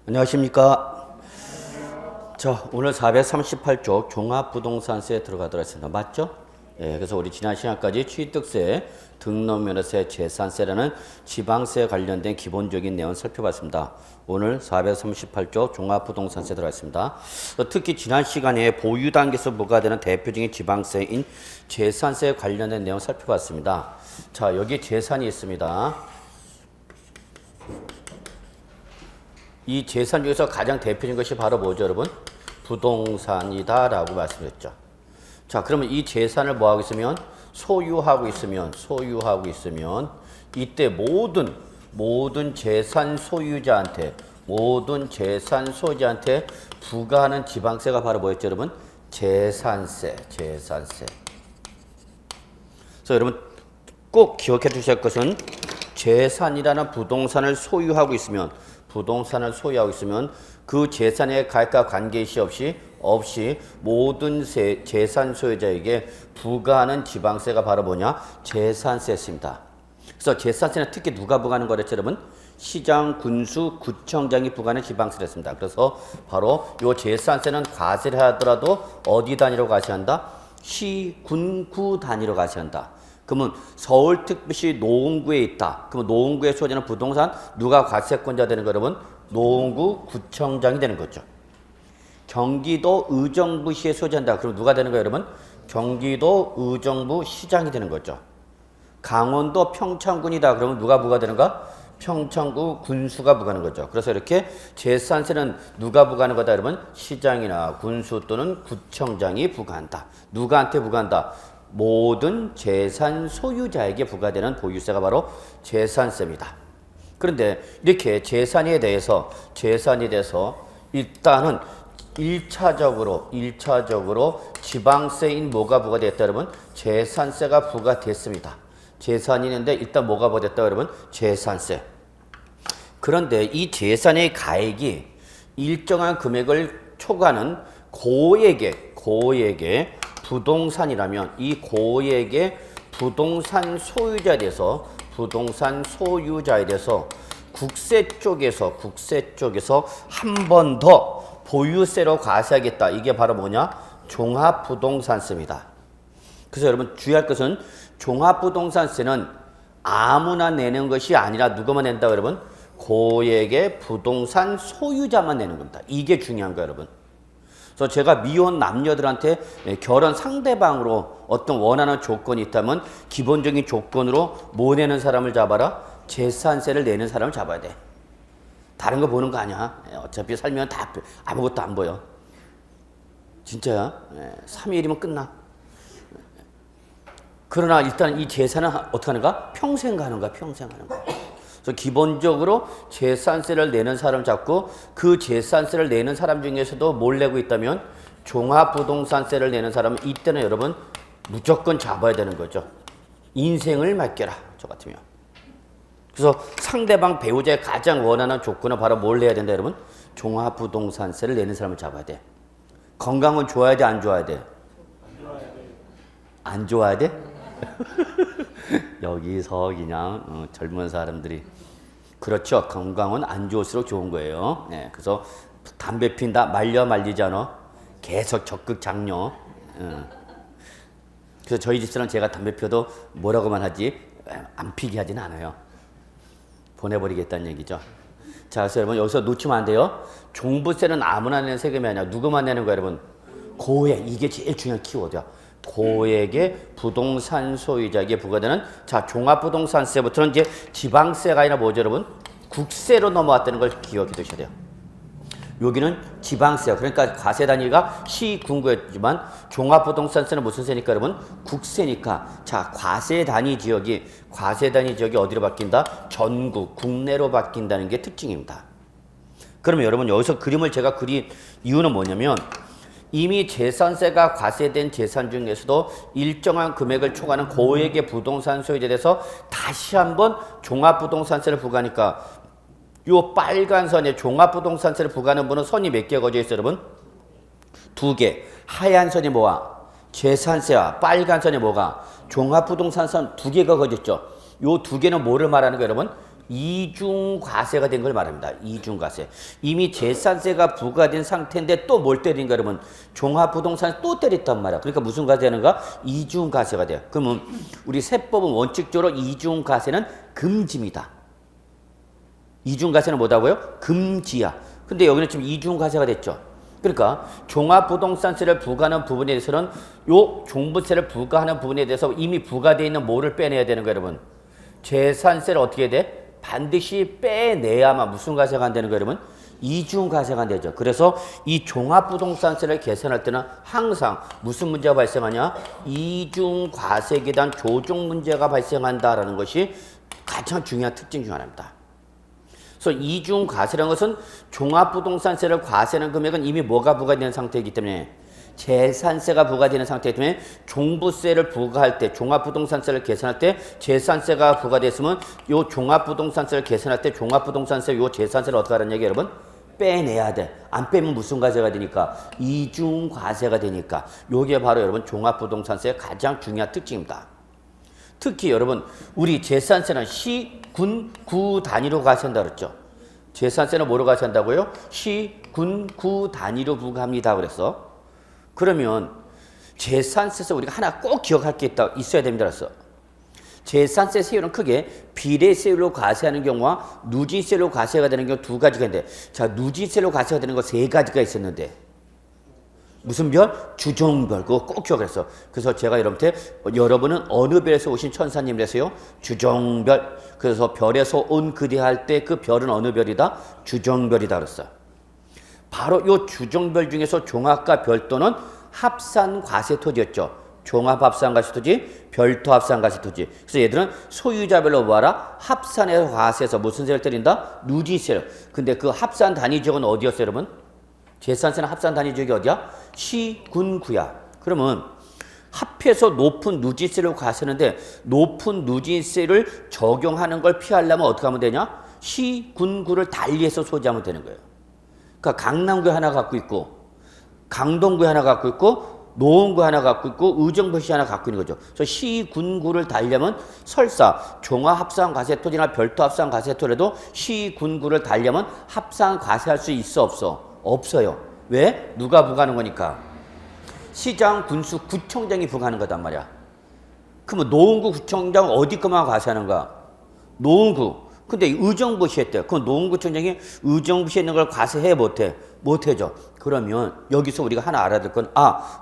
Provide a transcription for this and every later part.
안녕하십니까. 자, 오늘 438쪽 종합부동산세에 들어가도록 하겠습니다. 맞죠? 예, 그래서 우리 지난 시간까지 취득세, 등록면허세, 재산세라는 지방세에 관련된 기본적인 내용을 살펴봤습니다. 오늘 438쪽 종합부동산세 들어가겠습니다. 특히 지난 시간에 보유 단계에서 부과되는 대표적인 지방세인 재산세에 관련된 내용을 살펴봤습니다. 자, 여기 재산이 있습니다. 이 재산 중에서 가장 대표적인 것이 바로 뭐죠, 여러분? 부동산이다 라고 말씀드렸죠. 자, 그러면 이 재산을 뭐하고 있으면? 소유하고 있으면 이때 모든 재산 소유자한테 부과하는 지방세가 바로 뭐였죠, 여러분? 재산세. 그래서 여러분 꼭 기억해 주셔야 할 것은 재산이라는 부동산을 소유하고 있으면 그 재산의 가액과 관계시 없이 모든 재산 소유자에게 부과하는 지방세가 바로 뭐냐? 재산세였습니다. 그래서 재산세는 특히 누가 부과하는 거랬죠, 여러분? 시장, 군수, 구청장이 부과하는 지방세였습니다. 그래서 바로 이 재산세는 과세를 하더라도 어디 단위로 과세한다? 시, 군, 구 단위로 과세한다. 그러면 서울특별시 노원구에 있다. 그러면 노원구에 소재는 부동산 누가 과세권자 되는 거 여러분? 노원구 구청장이 되는 거죠. 경기도 의정부시에 소재한다. 그럼 누가 되는 거예요, 여러분? 경기도 의정부 시장이 되는 거죠. 강원도 평창군이다. 그러면 누가 부과되는가? 평창구 군수가 부과하는 거죠. 그래서 이렇게 재산세는 누가 부과하는 거다, 여러분? 시장이나 군수 또는 구청장이 부과한다. 누구한테 부과한다? 모든 재산 소유자에게 부과되는 보유세가 바로 재산세입니다. 그런데 이렇게 재산에 대해서 일단은 1차적으로 지방세인 뭐가 부과됐다, 여러분? 재산세가 부과됐습니다. 재산이 있는데 일단 뭐가 부과됐다, 여러분? 재산세. 그런데 이 재산의 가액이 일정한 금액을 초과하는 고액의 부동산이라면 이 고액의 부동산 소유자에 대해서 국세 쪽에서 한 번 더 보유세로 과세하겠다. 이게 바로 뭐냐? 종합부동산세입니다. 그래서 여러분 주의할 것은 종합부동산세는 아무나 내는 것이 아니라 누구만 낸다고, 여러분? 고액의 부동산 소유자만 내는 겁니다. 이게 중요한 거예요, 여러분. 그래서 제가 미혼 남녀들한테 결혼 상대방으로 어떤 원하는 조건이 있다면 기본적인 조건으로 뭐 내는 사람을 잡아라? 재산세를 내는 사람을 잡아야 돼. 다른 거 보는 거 아니야. 어차피 살면 다 아무것도 안 보여. 진짜야. 3일이면 끝나. 그러나 일단 이 재산은 어떻게 하는가? 평생 가는 거야. 그래서 기본적으로 재산세를 내는 사람 잡고 그 재산세를 내는 사람 중에서도 뭘 내고 있다면 종합부동산세를 내는 사람은 이때는 여러분 무조건 잡아야 되는 거죠. 인생을 맡겨라. 저 같으면. 그래서 상대방 배우자의 가장 원하는 조건은 바로 뭘 내야 된다, 여러분? 종합부동산세를 내는 사람을 잡아야 돼. 건강은 좋아야 돼, 안 좋아야 돼? 안 좋아야 돼? 여기서 그냥 젊은 사람들이 그렇죠. 건강은 안 좋을수록 좋은 거예요. 네, 그래서 담배 핀다 말리지 않아. 계속 적극 장려. 그래서 저희 집사람 제가 담배 피워도 뭐라고만 하지 안 피게 하진 않아요. 보내버리겠다는 얘기죠. 자, 그래서 여러분 여기서 놓치면 안 돼요. 종부세는 아무나 내는 세금이 아니라 누구만 내는 거예요, 여러분? 고액. 이게 제일 중요한 키워드야. 고액의 부동산 소유자에게 부과되는 종합부동산세부터는 이제 지방세가 아니라 뭐죠, 여러분? 국세로 넘어왔다는 걸 기억해 두셔야 돼요. 여기는 지방세요. 그러니까 과세 단위가 시, 군구였지만 종합부동산세는 무슨 세니까, 여러분? 국세니까. 자, 과세 단위 지역이 어디로 바뀐다? 전국, 국내로 바뀐다는 게 특징입니다. 그러면 여러분 여기서 그림을 제가 그린 이유는 뭐냐면 이미 재산세가 과세된 재산 중에서도 일정한 금액을 초과하는 고액의 부동산 소유자에 대해서 다시 한번 종합부동산세를 부과하니까 요 빨간 선에 종합부동산세를 부과하는 분은 선이 몇 개 그어져 있어요, 여러분? 2개. 하얀 선이 뭐야? 재산세와 빨간 선이 뭐가? 종합부동산세 2개가 그어져 있죠. 요 2개는 뭐를 말하는 거예요, 여러분? 이중과세가 된 걸 말합니다. 이중과세. 이미 재산세가 부과된 상태인데 또 뭘 때린가 그러면 종합부동산 또 때렸단 말이야. 그러니까 무슨 과세하는가? 이중과세가 돼요. 그러면 우리 세법은 원칙적으로 이중과세는 금지입니다. 이중과세는 뭐다고요? 금지야. 근데 여기는 지금 이중과세가 됐죠. 그러니까 종합부동산세를 부과하는 부분에 대해서는 요 종부세를 부과하는 부분에 대해서 이미 부과되어 있는 뭐를 빼내야 되는 거예요, 여러분? 재산세를 어떻게 돼? 반드시 빼내야만 무슨 과세가 안 되는 거예요, 여러분? 이중과세가 안 되죠. 그래서 이 종합부동산세를 계산할 때는 항상 무슨 문제가 발생하냐? 이중과세에 대한 조정 문제가 발생한다라는 것이 가장 중요한 특징 중 하나입니다. 그래서 이중과세라는 것은 종합부동산세를 과세하는 금액은 이미 뭐가 부과되는 상태이기 때문에 재산세가 부과되는 상태이기 때문에 종부세를 부과할 때 종합부동산세를 계산할 때 재산세가 부과됐으면 요 종합부동산세를 계산할 때 종합부동산세 요 재산세를 어떻게 하라는 얘기 여러분? 빼내야 돼. 안 빼면 무슨 과세가 되니까? 이중과세가 되니까. 요게 바로 여러분 종합부동산세의 가장 중요한 특징입니다. 특히 여러분 우리 재산세는 시, 군, 구 단위로 과세한다 그랬죠. 재산세는 뭐로 과세한다고요? 시, 군, 구 단위로 부과합니다 그랬어. 그러면 재산세에서 우리가 하나 꼭 기억할 게 있어야 됩니다 그랬어. 재산세 세율은 크게 비례세율로 과세하는 경우와 누진세로 과세가 되는 경우 두 가지가 있는데 자 누진세로 과세가 되는 거 세 가지가 있었는데 무슨 별? 주종별. 그거 꼭 기억했어. 그래서 제가 여러분은 어느 별에서 오신 천사님이라서요? 주종별. 그래서 별에서 온 그대 할 때 그 별은 어느 별이다? 주종별이다 그랬어. 바로 요 주종별 중에서 종합과 별도는 합산과세토지였죠. 종합합산과세토지, 별도합산과세토지. 그래서 얘들은 소유자별로 뭐하라? 합산해서 과세해서 무슨 세를 때린다? 누진세를. 근데 그 합산 단위 지역은 어디였어요, 여러분? 재산세는 합산 단위 지역이 어디야? 시, 군, 구야. 그러면 합해서 높은 누진세를 과세하는데 높은 누진세를 적용하는 걸 피하려면 어떻게 하면 되냐? 시, 군, 구를 달리해서 소지하면 되는 거예요. 그러니까 강남구 하나 갖고 있고 강동구 하나 갖고 있고 노원구 하나 갖고 있고 의정부시 하나 갖고 있는 거죠. 그래서 시, 군, 구를 달려면 설사 종합합산과세토지나 별도합산과세토라도 시, 군, 구를 달려면 합산과세할 수 있어 없어? 없어요. 왜? 누가 부과하는 거니까? 시장, 군수, 구청장이 부과하는 거단 말이야. 그러면 노원구 구청장 어디 것만 과세하는가? 노원구. 근데 의정부시에 했대. 그럼 노원구청장이 의정부시에 있는 걸 과세해 못해? 못해죠. 그러면 여기서 우리가 하나 알아야 될 건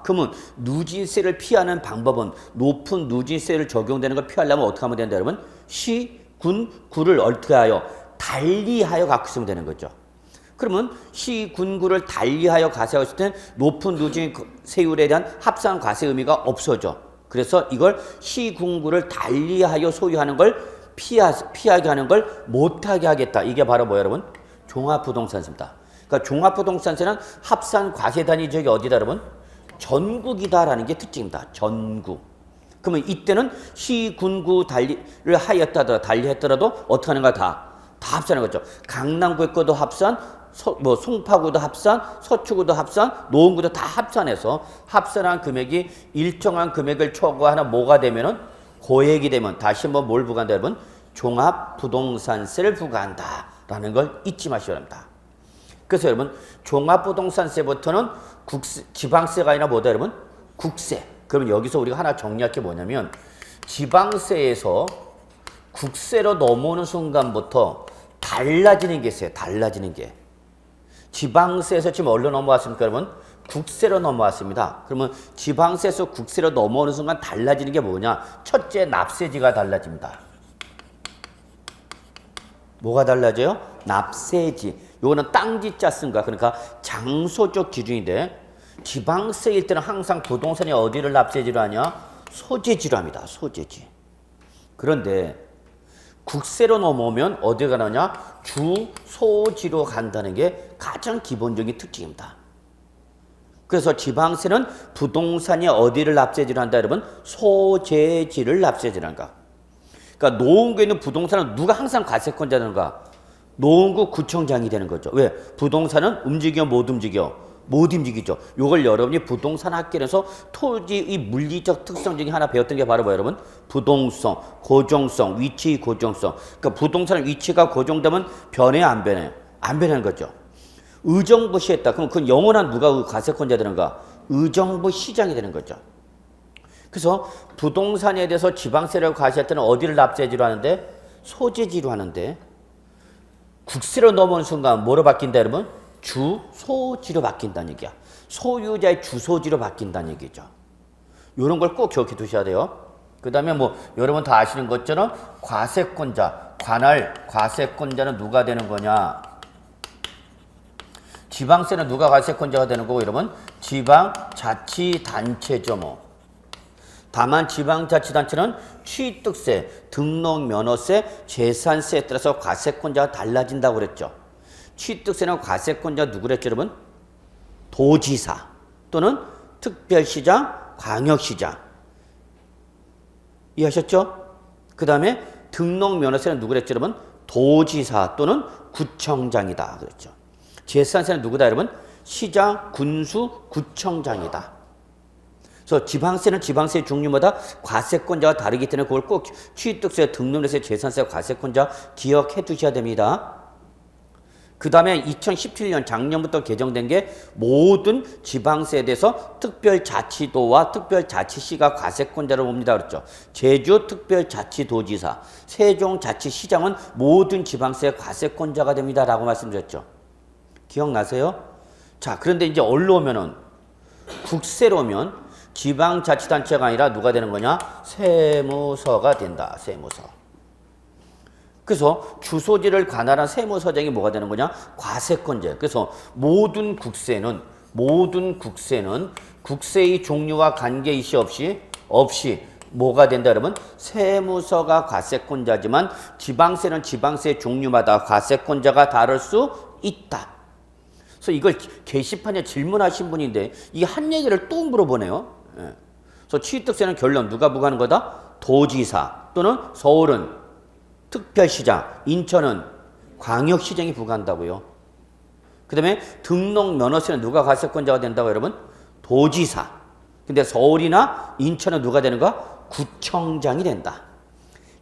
그러면 누진세를 피하는 방법은 높은 누진세를 적용되는 걸 피하려면 어떻게 하면 된다 여러분? 시, 군, 구를 어떻게 하여? 달리하여 갖고 있으면 되는 거죠. 그러면 시, 군, 구를 달리하여 과세하고 있을 땐 높은 누진세율에 대한 합산 과세 의미가 없어져. 그래서 이걸 시, 군, 구를 달리하여 소유하는 걸 피하게 하는 걸 못하게 하겠다. 이게 바로 뭐야 여러분? 종합부동산세입니다. 그러니까 종합부동산세는 합산 과세 단위 지역이 어디다 여러분? 전국이다라는 게 특징입니다. 전국. 그러면 이때는 시, 군, 구 달리를 달리했더라도 어떻게 하는가 다 합산하는 거죠. 강남구의 것도 합산, 송파구도 합산, 서초구도 합산, 노원구도 다 합산해서 합산한 금액이 일정한 금액을 초과하는 뭐가 되면은 고액이 되면 다시 한번 뭘 부과한다 여러분? 종합부동산세를 부과한다라는 걸 잊지 마시기 바랍니다. 그래서 여러분 종합부동산세부터는 지방세가 아니라 뭐다 여러분? 국세. 그러면 여기서 우리가 하나 정리할 게 뭐냐면 지방세에서 국세로 넘어오는 순간부터 달라지는 게 있어요. 달라지는 게. 지방세에서 지금 어디로 넘어왔습니까 여러분? 국세로 넘어왔습니다. 그러면 지방세에서 국세로 넘어오는 순간 달라지는 게 뭐냐? 첫째 납세지가 달라집니다. 뭐가 달라져요? 납세지. 요거는 땅지자 쓴 거야. 그러니까 장소적 기준인데 지방세일 때는 항상 부동산이 어디를 납세지로 하냐? 소재지로 합니다. 소재지. 그런데 국세로 넘어오면 어디 가느냐? 주소지로 간다는 게 가장 기본적인 특징입니다. 그래서 지방세는 부동산이 어디를 납세지로 한다 여러분? 소재지를 납세지로 한다. 그러니까 노원구에 있는 부동산은 누가 항상 과세권자는가? 노원구 구청장이 되는 거죠. 왜? 부동산은 움직여 못 움직여? 못 움직이죠. 요걸 여러분이 부동산 학교에서 토지의 물리적 특성 중에 하나 배웠던 게 바로 여러분? 부동성, 고정성, 위치 고정성. 그러니까 부동산의 위치가 고정되면 변해요, 안 변해요? 안 변하는 거죠. 의정부시했다. 그럼 그건 영원한 누가 과세권자 되는가? 의정부 시장이 되는 거죠. 그래서 부동산에 대해서 지방세를 과세할 때는 어디를 납세지로 하는데? 소재지로 하는데 국세로 넘어오는 순간 뭐로 바뀐다 여러분? 주소지로 바뀐다는 얘기야. 소유자의 주소지로 바뀐다는 얘기죠. 이런 걸 꼭 기억해 두셔야 돼요. 그 다음에 뭐 여러분 다 아시는 것처럼 과세권자, 관할 과세권자는 누가 되는 거냐? 지방세는 누가 과세권자가 되는 거고 여러분? 지방자치단체죠 뭐. 다만 지방자치단체는 취득세, 등록면허세, 재산세에 따라서 과세권자가 달라진다고 그랬죠. 취득세는 과세권자 누구 그랬죠 여러분? 도지사 또는 특별시장, 광역시장. 이해하셨죠? 그 다음에 등록면허세는 누구 그랬죠 여러분? 도지사 또는 구청장이다 그랬죠. 재산세는 누구다 여러분? 시장, 군수, 구청장이다. 그래서 지방세는 지방세 종류마다 과세권자가 다르기 때문에 그걸 꼭 취득세, 등록세, 재산세, 과세권자 기억해 두셔야 됩니다. 그 다음에 2017년 작년부터 개정된 게 모든 지방세에 대해서 특별자치도와 특별자치시가 과세권자로 봅니다. 그렇죠. 제주 특별자치도지사, 세종자치시장은 모든 지방세 과세권자가 됩니다. 라고 말씀드렸죠. 기억나세요? 자, 그런데 이제 어디로 오면은 국세로 오면 지방자치단체가 아니라 누가 되는 거냐? 세무서가 된다. 세무서. 그래서 주소지를 관할한 세무서장이 뭐가 되는 거냐? 과세권자예요. 그래서 모든 국세는 국세의 종류와 관계이시 없이 뭐가 된다 여러분? 세무서가 과세권자지만 지방세는 지방세 종류마다 과세권자가 다를 수 있다. 그래서 이걸 게시판에 질문하신 분인데 이 한 얘기를 또 물어보네요. 예. 그래서 취득세는 결론 누가 부과하는 거다? 도지사 또는 서울은 특별시장, 인천은 광역시장이 부과한다고요. 그 다음에 등록면허세는 누가 과세권자가 된다고 여러분? 도지사. 근데 서울이나 인천은 누가 되는가? 구청장이 된다.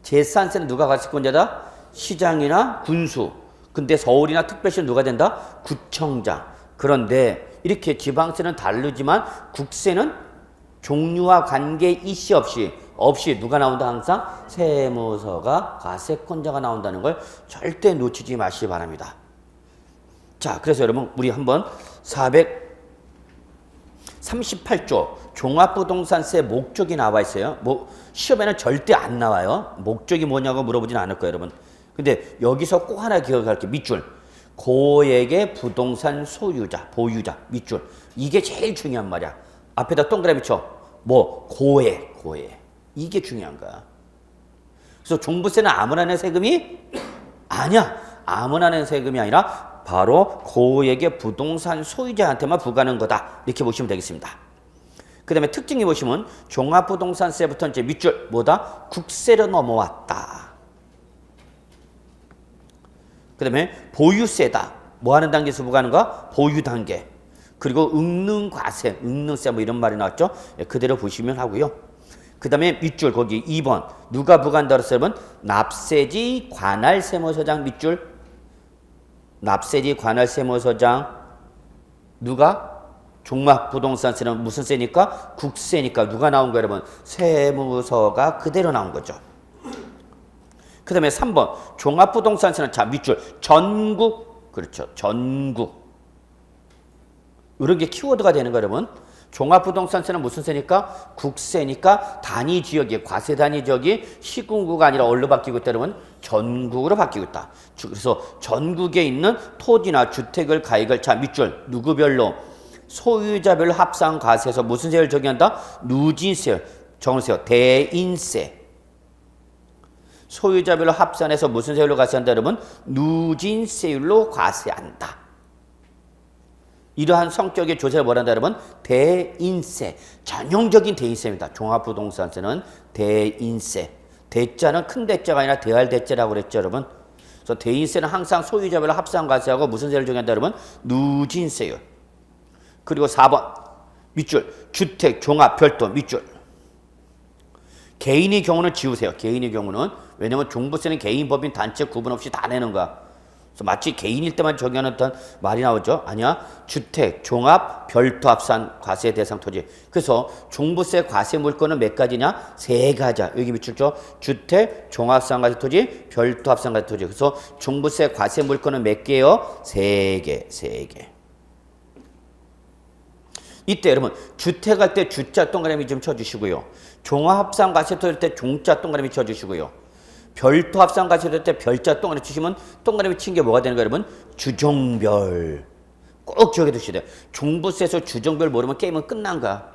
재산세는 누가 과세권자다? 시장이나 군수. 근데 서울이나 특별시는 누가 된다? 구청장. 그런데 이렇게 지방세는 다르지만 국세는 종류와 관계 이시 없이 누가 나온다? 항상 세무서가 과세권자가 나온다는 걸 절대 놓치지 마시기 바랍니다. 자, 그래서 여러분 우리 한번 438조 종합부동산세 목적이 나와 있어요. 뭐 시험에는 절대 안 나와요. 목적이 뭐냐고 물어보진 않을 거예요, 여러분. 근데 여기서 꼭 하나 기억할게요. 밑줄. 고액의 부동산 소유자, 보유자, 밑줄. 이게 제일 중요한 말이야. 앞에다 동그라미 쳐. 뭐 고액. 이게 중요한 거야. 그래서 종부세는 아무나 낸 세금이 아니야. 아무나 낸 세금이 아니라 바로 고액의 부동산 소유자한테만 부과하는 거다. 이렇게 보시면 되겠습니다. 그 다음에 특징이 보시면 종합부동산세부터 이제 밑줄 뭐다? 국세로 넘어왔다. 그 다음에 보유세다. 뭐 하는 단계에서 부과하는 거야? 보유 단계. 그리고 응능과세, 응능세 뭐 이런 말이 나왔죠? 그대로 보시면 하고요. 그 다음에 밑줄 거기 2번 누가 부과한다 그랬어요? 납세지 관할 세무서장 밑줄. 납세지 관할 세무서장 누가? 종합부동산세는 무슨 세니까? 국세니까 누가 나온 거예요 여러분? 세무서가 그대로 나온 거죠. 그 다음에 3번 종합부동산세는 자 밑줄 전국. 그렇죠. 전국. 이런 게 키워드가 되는 거예요 여러분. 종합부동산세는 무슨 세니까? 국세니까 단위 지역이 과세 단위 지역이 시군구가 아니라 어디로 바뀌고 있다 여러분? 전국으로 바뀌고 있다. 그래서 전국에 있는 토지나 주택을 가액을 자 밑줄 누구별로 소유자별로 합산 과세에서 무슨 세율 적용한다? 누진세 적으세요. 대인세. 소유자별로 합산해서 무슨 세율로 과세한다 여러분? 누진세율로 과세한다. 이러한 성격의 조세를 뭐란다 여러분? 대인세. 전형적인 대인세입니다. 종합부동산세는 대인세. 대자는 큰 대자가 아니라 대할 대자라고 그랬죠 여러분. 그래서 대인세는 항상 소유자별로 합산 과세하고 무슨 세율을 적용한다 여러분? 누진세율. 그리고 4번 밑줄 주택, 종합, 별도 밑줄. 개인의 경우는 지우세요. 개인의 경우는. 왜냐면 종부세는 개인, 법인, 단체 구분 없이 다 내는 거야. 그래서 마치 개인일 때만 적용하는 듯한 말이 나오죠. 아니야. 주택, 종합, 별도 합산 과세 대상 토지. 그래서 종부세 과세 물건은 몇 가지냐? 3가지야. 여기 밑줄죠. 주택, 종합상 과세 토지, 별도 합산 과세 토지. 그래서 종부세 과세 물건은 몇 개요? 3개. 3개. 이때 여러분 주택할 때 주자 동그라미 좀 쳐주시고요. 종합합산 과세 토지할 때 종자 동그라미 쳐주시고요. 별도 합산 과세 토지할 때 별자 동그라미 치시면 동그라미 친 게 뭐가 되는 거예요, 여러분? 주종별. 꼭 기억해 두셔야 돼요. 종부세에서 주종별 모르면 게임은 끝난 거야.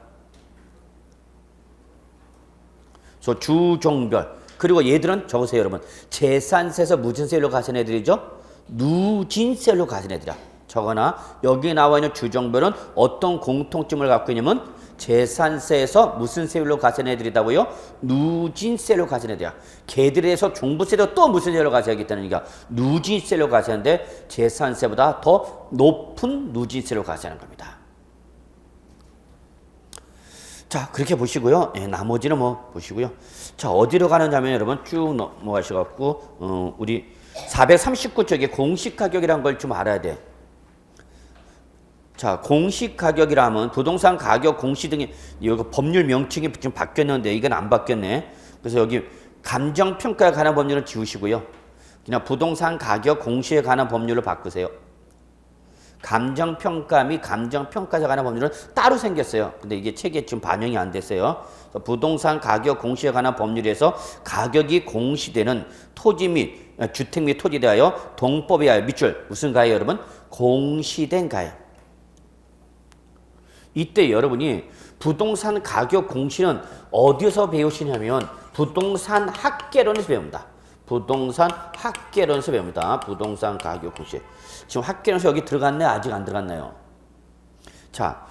그래서 주종별. 그리고 얘들은 적으세요, 여러분. 재산세에서 무슨 세율로 가신 애들이죠? 누진세율로 가신 애들이야. 적거나 여기 나와 있는 주종별은 어떤 공통점을 갖고 있냐면 재산세에서 무슨 세율로 가진 애들이다고요? 누진세율로 가진 애들이야. 걔들에서 종부세도 또 무슨 세율로 가져야겠다는 얘기야. 누진세율로 가져야하는데 재산세보다 더 높은 누진세율로 가져야하는 겁니다. 자, 그렇게 보시고요. 예, 나머지는 뭐 보시고요. 자, 어디로 가느냐면 여러분 쭉 넘어가셔갖고 우리 439쪽에 공시가격이라는 걸 좀 알아야 돼. 자, 공시가격이라면 부동산 가격 공시 등이 여기 법률 명칭이 좀 바뀌었는데 이건 안 바뀌었네. 그래서 여기 감정평가에 관한 법률은 지우시고요. 그냥 부동산 가격 공시에 관한 법률로 바꾸세요. 감정평가 및 감정평가에 관한 법률은 따로 생겼어요. 근데 이게 책에 좀 반영이 안 됐어요. 그래서 부동산 가격 공시에 관한 법률에서 가격이 공시되는 토지 및 주택 및 토지에 대하여 동법에 의하여 밑줄 무슨 가액 여러분? 공시된 가액. 이때 여러분이 부동산 가격 공시는 어디서 배우시냐면 부동산 학개론에서 배웁니다. 부동산 학개론에서 배웁니다. 부동산 가격 공시. 지금 학개론에서 여기 들어갔네? 아직 안 들어갔나요? 자,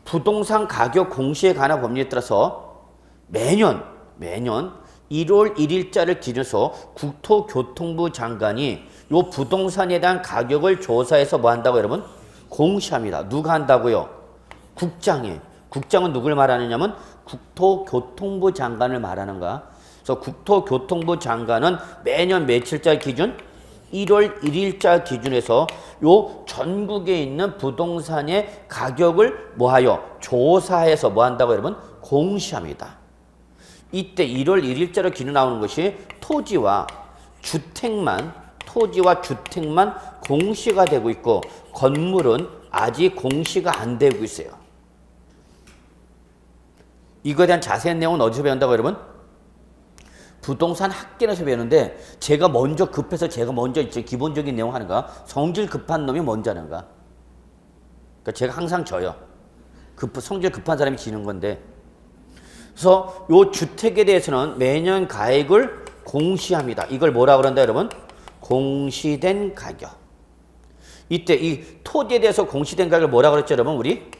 부동산 가격 공시에 관한 법률에 따라서 매년 1월 1일자를 기준으로 국토교통부 장관이 요 부동산에 대한 가격을 조사해서 뭐 한다고 여러분? 공시합니다. 누가 한다고요? 국장이. 국장은 누굴 말하느냐면 국토교통부 장관을 말하는 거야. 그래서 국토교통부 장관은 매년 며칠자 기준? 1월 1일자 기준에서 요 전국에 있는 부동산의 가격을 뭐하여? 조사해서 뭐 한다고 여러분? 공시합니다. 이때 1월 1일자로 기준 나오는 것이 토지와 주택만 공시가 되고 있고 건물은 아직 공시가 안 되고 있어요. 이거에 대한 자세한 내용은 어디서 배운다고 여러분? 부동산 학계에서 배우는데 제가 먼저 급해서 제가 먼저 기본적인 내용 하는 거야. 성질 급한 놈이 먼저 하는 거야. 그러니까 제가 항상 져요. 성질 급한 사람이 지는 건데. 그래서 요 주택에 대해서는 매년 가액을 공시합니다. 이걸 뭐라 그런다 여러분? 공시된 가격. 이때 이 토지에 대해서 공시된 가격을 뭐라 그랬죠 여러분? 우리?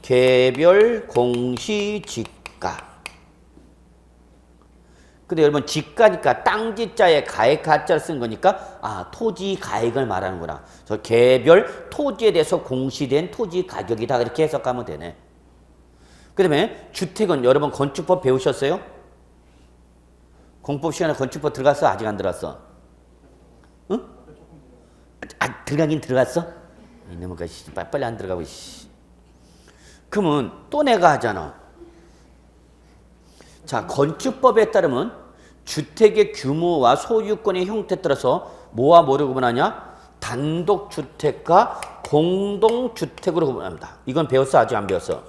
개별 공시지가. 근데 여러분 지가니까 땅지자에 가액 가짜를 쓴 거니까 토지 가액을 말하는구나. 그래서 개별 토지에 대해서 공시된 토지 가격이다. 이렇게 해석하면 되네. 그 다음에 주택은 여러분 건축법 배우셨어요? 공법 시간에 건축법 들어갔어? 아직 안 들어갔어? 응? 들어가긴 들어갔어? 이놈의 빨리 안 들어가고 그러면 또 내가 하잖아. 자, 건축법에 따르면 주택의 규모와 소유권의 형태에 따라서 뭐와 뭐를 구분하냐? 단독주택과 공동주택으로 구분합니다. 이건 배웠어? 아직 안 배웠어?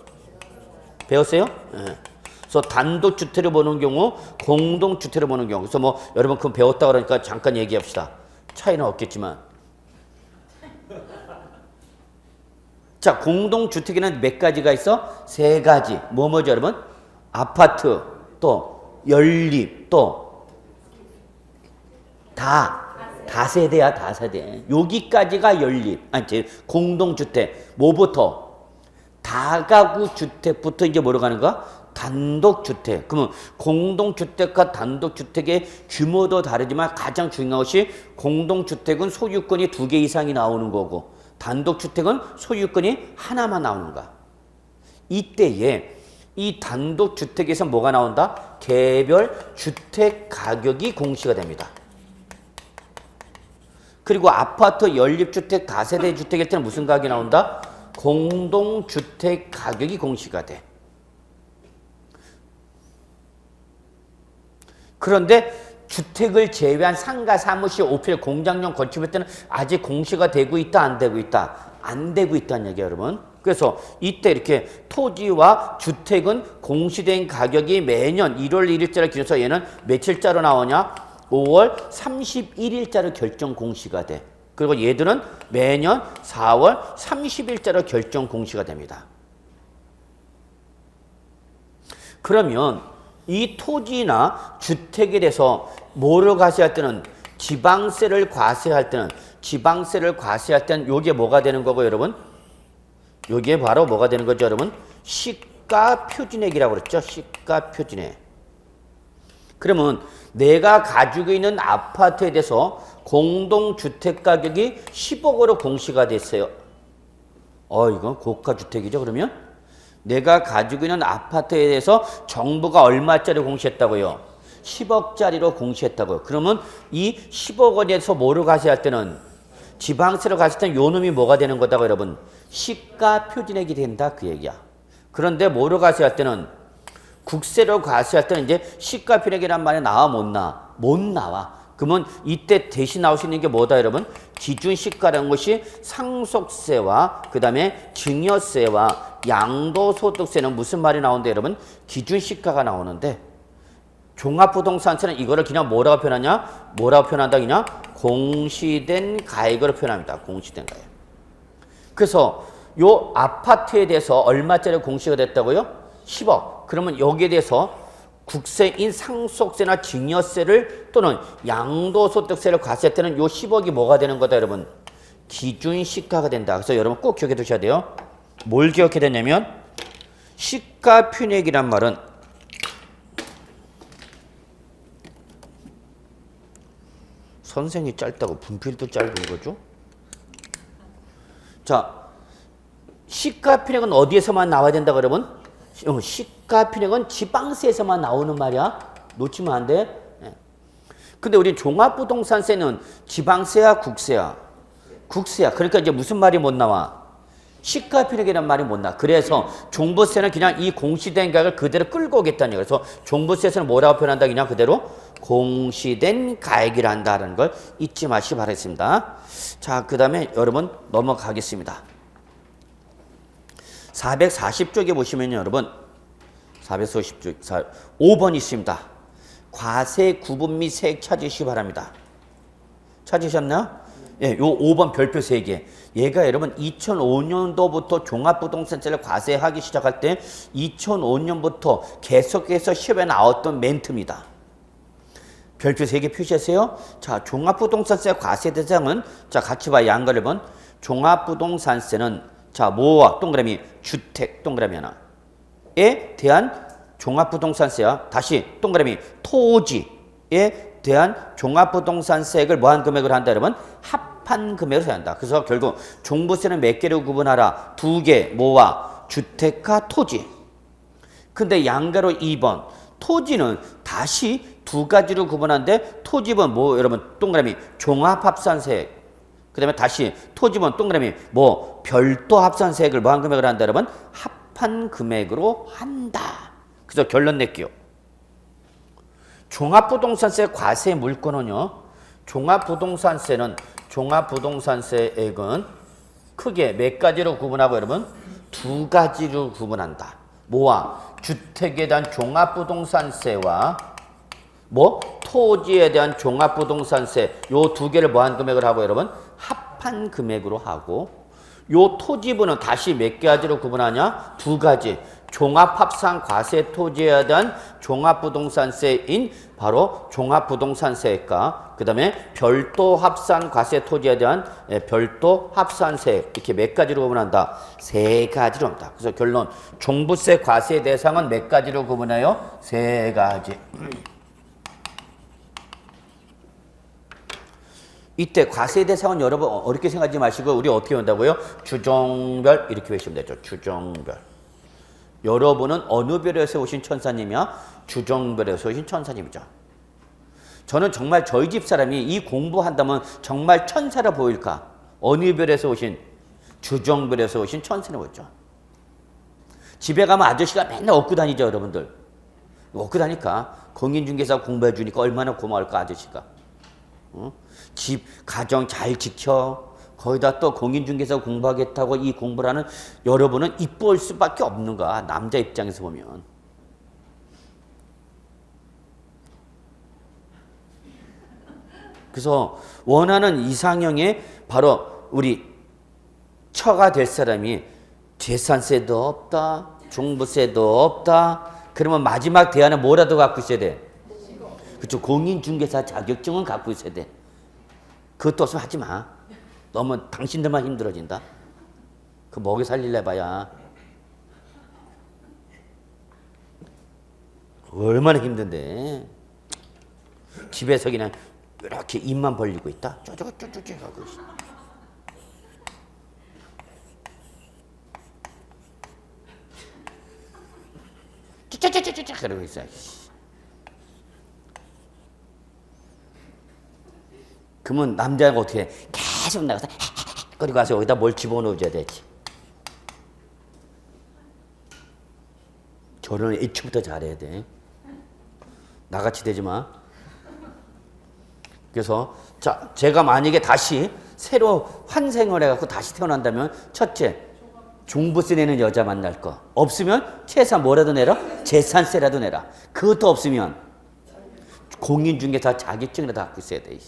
배웠어요? 네. 그래서 단독주택을 보는 경우, 공동주택을 보는 경우. 그래서 뭐 여러분 그건 배웠다 그러니까 잠깐 얘기합시다. 차이는 없겠지만. 자, 공동주택에는 몇 가지가 있어? 3가지. 뭐죠 여러분? 아파트, 또 연립, 또 다세대야, 다세대. 여기까지가 연립. 공동주택. 뭐부터? 다가구 주택부터 이제 뭐로 가는 거야? 단독주택. 그러면 공동주택과 단독주택의 규모도 다르지만 가장 중요한 것이 공동주택은 소유권이 2개 이상이 나오는 거고 단독주택은 소유권이 하나만 나오는가? 이때에 이 단독주택에서 뭐가 나온다? 개별 주택 가격이 공시가 됩니다. 그리고 아파트, 연립주택, 다세대 주택일 때는 무슨 가격이 나온다? 공동주택 가격이 공시가 돼. 그런데 주택을 제외한 상가, 사무실, 오피스, 공장용 건축일 때는 아직 공시가 되고 있다, 안 되고 있다? 안 되고 있다는 얘기예요, 여러분. 그래서 이때 이렇게 토지와 주택은 공시된 가격이 매년 1월 1일자를 기준해서 얘는 며칠자로 나오냐? 5월 31일자로 결정 공시가 돼. 그리고 얘들은 매년 4월 30일자로 결정 공시가 됩니다. 그러면 이 토지나 주택에 대해서 뭐를 과세할 때는 지방세를 과세할 때는 요게 뭐가 되는 거고 여러분? 요게 바로 뭐가 되는 거죠, 여러분? 시가 표준액이라고 그랬죠? 시가 표준액. 그러면 내가 가지고 있는 아파트에 대해서 공동주택 가격이 10억으로 공시가 됐어요. 이건 고가주택이죠, 그러면? 내가 가지고 있는 아파트에 대해서 정부가 얼마짜리 공시했다고요? 10억짜리로 공시했다고요. 그러면 이 10억 원에서 뭐를 과세할 때는 지방세를 과세할 때는 요 놈이 뭐가 되는 거다고 여러분? 시가 표준액이 된다 그 얘기야. 그런데 뭐를 과세할 때는 국세를 과세할 때는 이제 시가 표준액이란 말이 나와 못 나와? 못 나와. 그러면 이때 대신 나올 수 있는 게 뭐다 여러분? 기준시가라는 것이 상속세와 그 다음에 증여세와 양도소득세는 무슨 말이 나오는데 여러분? 기준시가가 나오는데 종합부동산세는 이거를 그냥 뭐라고 표현하냐? 뭐라고 표현한다 그냥? 공시된 가액으로 표현합니다. 공시된 가액. 그래서 요 아파트에 대해서 얼마짜리 공시가 됐다고요? 10억. 그러면 여기에 대해서 국세인 상속세나 증여세를 또는 양도소득세를 과세할 때는 요 10억이 뭐가 되는 거다 여러분? 기준시가가 된다. 그래서 여러분 꼭 기억해 두셔야 돼요. 뭘 기억해야 되냐면 시가 표준액이란 말은 선생이 짧다고 분필도 짧은 거죠? 자, 시가 표준액은 어디에서만 나와야 된다 그러면? 시가 표준액은 지방세에서만 나오는 말이야. 놓치면 안 돼. 근데 우리 종합부동산세는 지방세야, 국세야? 국세야. 그러니까 이제 무슨 말이 못 나와? 시가 표준액이라는 말이 못 나와. 그래서 종부세는 그냥 이 공시된 가격을 그대로 끌고 오겠다는 얘기야. 그래서 종부세에서는 뭐라고 표현한다? 그냥 그대로 공시된 가액이라 한다는 걸 잊지 마시기 바라겠습니다. 자, 그 다음에 여러분 넘어가겠습니다. 440쪽에 보시면요, 여러분. 440쪽, 5번 있습니다. 과세 구분 및 세액 찾으시기 바랍니다. 찾으셨나요? 예, 요 5번 별표 3개. 얘가 여러분 2005년도부터 종합부동산세를 과세하기 시작할 때 2005년부터 계속해서 시험에 나왔던 멘트입니다. 별표 3개 표시하세요. 자, 종합부동산세 과세 대상은 자, 같이 봐요. 양걸 1번. 종합부동산세는 자, 뭐와 동그라미 주택 동그라미 하나에 대한 종합부동산세와 다시 동그라미 토지에 대한 종합부동산세액을 뭐한 금액으로 한다 여러분? 합한 금액으로 해야 한다. 그래서 결국 종부세는 몇 개로 구분하라? 2개 뭐와 주택과 토지. 근데 양가로 2번 토지는 다시 2가지로 구분하는데 토지는 뭐 여러분 동그라미 종합합산세액. 그 다음에 다시 토지번 동그라미 뭐 별도 합산세액을 뭐한 금액으로 한다 여러분? 합한 금액으로 한다. 그래서 결론 낼게요. 종합부동산세 과세 물건은요. 종합부동산세액은 크게 몇 가지로 구분하고 여러분? 2가지로 구분한다. 뭐와? 주택에 대한 종합부동산세와 뭐 토지에 대한 종합부동산세 요 2개를 뭐한 금액을 하고 여러분? 합한 금액으로 하고 요 토지분은 다시 몇 가지로 구분하냐? 2가지. 종합합산 과세 토지에 대한 종합부동산세인 바로 종합부동산세액과 그 다음에 별도 합산 과세 토지에 대한 별도 합산세액 이렇게 몇 가지로 구분한다? 3가지로 합니다. 그래서 결론 종부세 과세 대상은 몇 가지로 구분해요? 3가지. 이때 과세 대상은 여러분 어렵게 생각하지 마시고 우리 어떻게 한다고요? 주종별 이렇게 외우시면 되죠. 주종별. 여러분은 어느 별에서 오신 천사님이야? 주종별에서 오신 천사님이죠. 저는 정말 저희 집 사람이 이 공부한다면 정말 천사라 보일까? 어느 별에서 오신 주종별에서 오신 천사는 뭐죠? 집에 가면 아저씨가 맨날 업고 다니죠, 여러분들. 업고 다니까 공인중개사 공부해 주니까 얼마나 고마울까, 아저씨가. 집, 가정 잘 지켜. 거기다 또 공인중개사 공부하겠다고 이 공부를 하는 여러분은 이뻐할 수밖에 없는 거야. 남자 입장에서 보면. 그래서 원하는 이상형의 바로 우리 처가 될 사람이 재산세도 없다. 종부세도 없다. 그러면 마지막 대안은 뭐라도 갖고 있어야 돼. 그렇죠. 공인중개사 자격증은 갖고 있어야 돼. 그것도 없으면 하지 마. 너무 당신들만 힘들어진다. 그 먹여 살릴래 봐야. 얼마나 힘든데. 집에서 그냥 이렇게 입만 벌리고 있다. 쪼쪼쪼쪼 하고 있어. 쪼쪼쪼쪼 그러고 있어. 그러면 남자가 어떻게 해? 계속 나가서 그리고 가서 여기다 뭘 집어넣어줘야 되지. 결혼을 애초부터 잘해야 돼. 나같이 되지 마. 그래서 자, 제가 만약에 다시 새로 환생을 해갖고 다시 태어난다면 첫째, 종부세 내는 여자 만날 거. 없으면 최소한 뭐라도 내라? 재산세라도 내라. 그것도 없으면 공인중개사 자격증이라도 갖고 있어야 돼.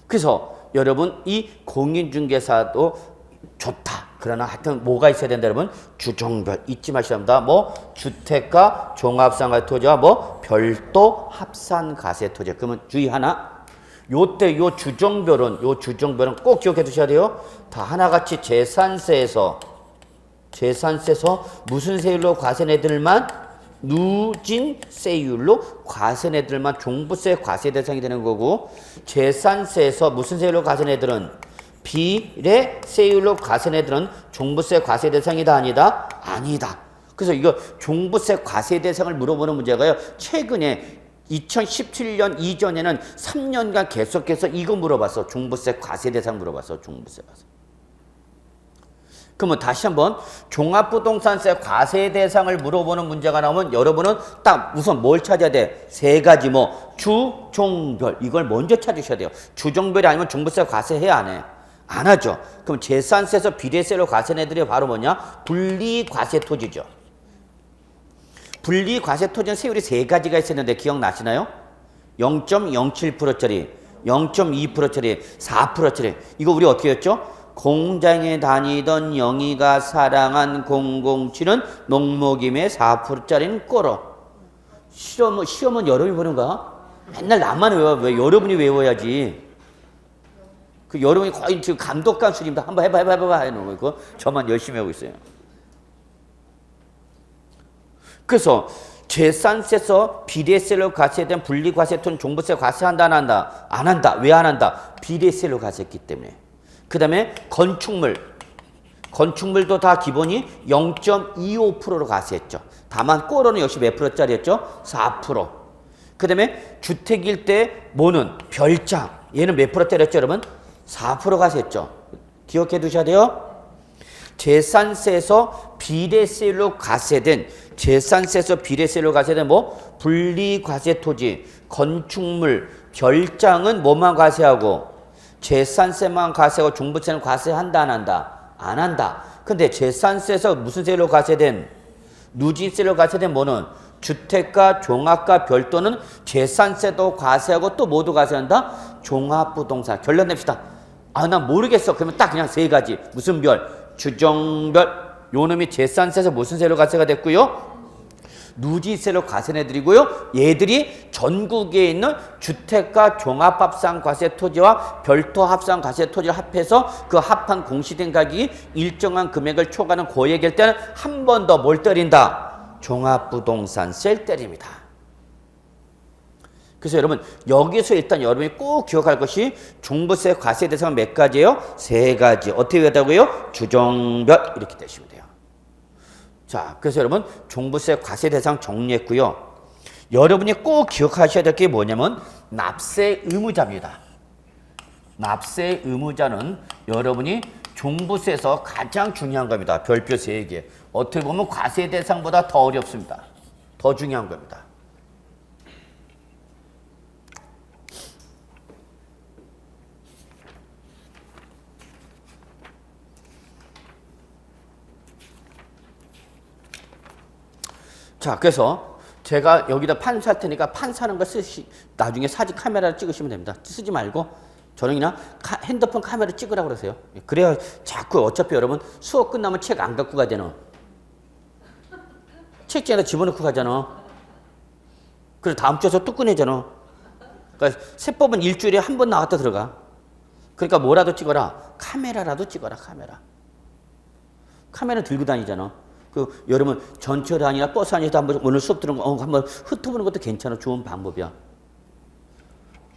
그래서 여러분 이 공인중개사도 좋다. 그러나 하여튼 뭐가 있어야 된다 여러분? 주종별 잊지 마셔야 합니다. 뭐 주택가 종합상가토지와 뭐 별도 합산가세토지. 그러면 주의 하나. 요때 요 주종별은 꼭 기억해 두셔야 돼요. 다 하나같이 재산세에서 무슨 세율로 과세 내들만 누진세율로 과세 내들만 종부세 과세 대상이 되는 거고 재산세에서 무슨 세율로 과세 내들은 비례세율로 과세 내들은 종부세 과세 대상이다 아니다? 아니다. 그래서 이거 종부세 과세 대상을 물어보는 문제가요. 최근에 2017년 이전에는 3년간 계속해서 이거 물어봤어. 종부세 과세 대상 물어봤어. 종부세 과세. 그러면 다시 한번 종합부동산세 과세 대상을 물어보는 문제가 나오면 여러분은 딱 우선 뭘 찾아야 돼? 세 가지 뭐 주종별 이걸 먼저 찾으셔야 돼요. 주종별이 아니면 종부세 과세해야 안 해? 안 하죠. 그럼 재산세에서 비례세로 과세 내들이 바로 뭐냐? 분리과세토지죠. 분리과세토지는 세율이 세 가지가 있었는데 기억나시나요? 0.07%짜리, 0.2%짜리, 4%짜리. 이거 우리 어떻게 했죠? 공장에 다니던 영희가 사랑한 007은 농목임의 4%짜리는 꼴어. 시험은 여러분이 보는 거야? 맨날 나만 외워. 왜 여러분이 외워야지. 그 여러분이 거의 지금 감독관 수님도 한번 해봐 해놓은 거. 저만 열심히 하고 있어요. 그래서 재산세에서 비례세로 과세된 분리과세토는 종부세 과세한다 안 한다? 안 한다. 왜 안 한다? 비례세로 과세했기 때문에. 그 다음에 건축물도 다 기본이 0.25%로 과세했죠. 다만 꼴로는 역시 몇 프로짜리였죠? 4%. 그 다음에 주택일 때 뭐는 별장. 얘는 몇 프로짜리였죠 여러분? 4% 과세했죠. 기억해 두셔야 돼요. 재산세에서 비례세로 과세된 뭐 분리과세토지, 건축물, 별장은 뭐만 과세하고 재산세만 과세하고 종부세는 과세한다 안 한다? 안 한다. 근데 재산세에서 무슨 세로 과세된 누진세로 과세된 뭐는 주택가, 종합가, 별도는 재산세도 과세하고 또 모두 과세한다? 종합부동산. 결론 냅시다. 아, 난 모르겠어. 그러면 딱 그냥 세 가지. 무슨 별? 주종별. 요 놈이 재산세에서 무슨 세로 과세가 됐고요? 누진세로 과세내드리고요. 얘들이 전국에 있는 주택가 종합합산과세토지와 별도합산과세토지를 합해서 그 합한 공시된 가격이 일정한 금액을 초과하는 고액일 때는 한 번 더 뭘 때린다? 종합부동산세를 때립니다. 그래서 여러분 여기서 일단 여러분이 꼭 기억할 것이 종부세 과세 대상은 몇 가지예요? 세 가지. 어떻게 되다고요? 주종별 이렇게 되시면 돼요. 자, 그래서 여러분 종부세 과세 대상 정리했고요. 여러분이 꼭 기억하셔야 될 게 뭐냐면 납세 의무자입니다. 납세 의무자는 여러분이 종부세에서 가장 중요한 겁니다. 별표 3개. 어떻게 보면 과세 대상보다 더 어렵습니다. 더 중요한 겁니다. 자, 그래서 제가 여기다 판 살 테니까 판 사는 거 나중에 사진 카메라를 찍으시면 됩니다. 쓰지 말고 저는 그냥 핸드폰 카메라 찍으라고 그러세요. 그래야 자꾸 어차피 여러분 수업 끝나면 책 안 갖고 가잖아. 책장에다 집어넣고 가잖아. 그래서 다음 주에서 또 꺼내잖아. 그러니까 세법은 일주일에 한 번 나갔다 들어가. 그러니까 뭐라도 찍어라. 카메라라도 찍어라. 카메라 들고 다니잖아. 그 여러분 전철 아니라 버스 안에서 한번 오늘 수업 들은 거 한번 훑어보는 것도 괜찮아. 좋은 방법이야.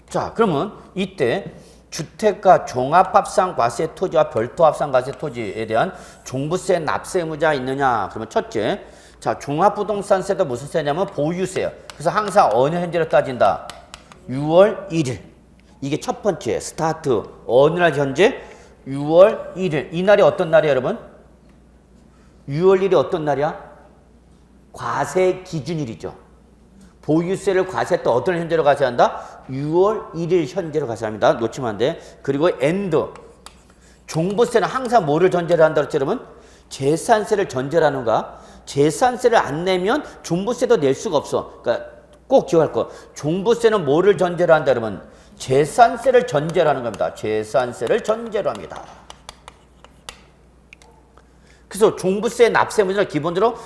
자, 그러면 이때 주택가 종합합산과세 토지와 별도합산과세 토지에 대한 종부세 납세 의무자 있느냐? 그러면 첫째, 자, 종합부동산세도 무슨 세냐면 보유세요. 그래서 항상 어느 현재로 따진다? 6월 1일. 이게 첫 번째 스타트. 어느 날 현재? 6월 1일. 이 날이 어떤 날이에요, 여러분? 6월 1일이 어떤 날이야? 과세 기준일이죠. 보유세를 과세할 때 어떤 현재로 과세한다? 6월 1일 현재로 과세합니다. 놓치면 안 돼. 그리고 엔드. 종부세는 항상 뭐를 전제로 한다고 했죠, 여러분? 재산세를 전제로 하는가? 재산세를 안 내면 종부세도 낼 수가 없어. 그러니까 꼭 기억할 거. 종부세는 뭐를 전제로 한다, 여러분? 재산세를 전제로 하는 겁니다. 재산세를 전제로 합니다. 그래서 종부세 납세의무자는 기본적으로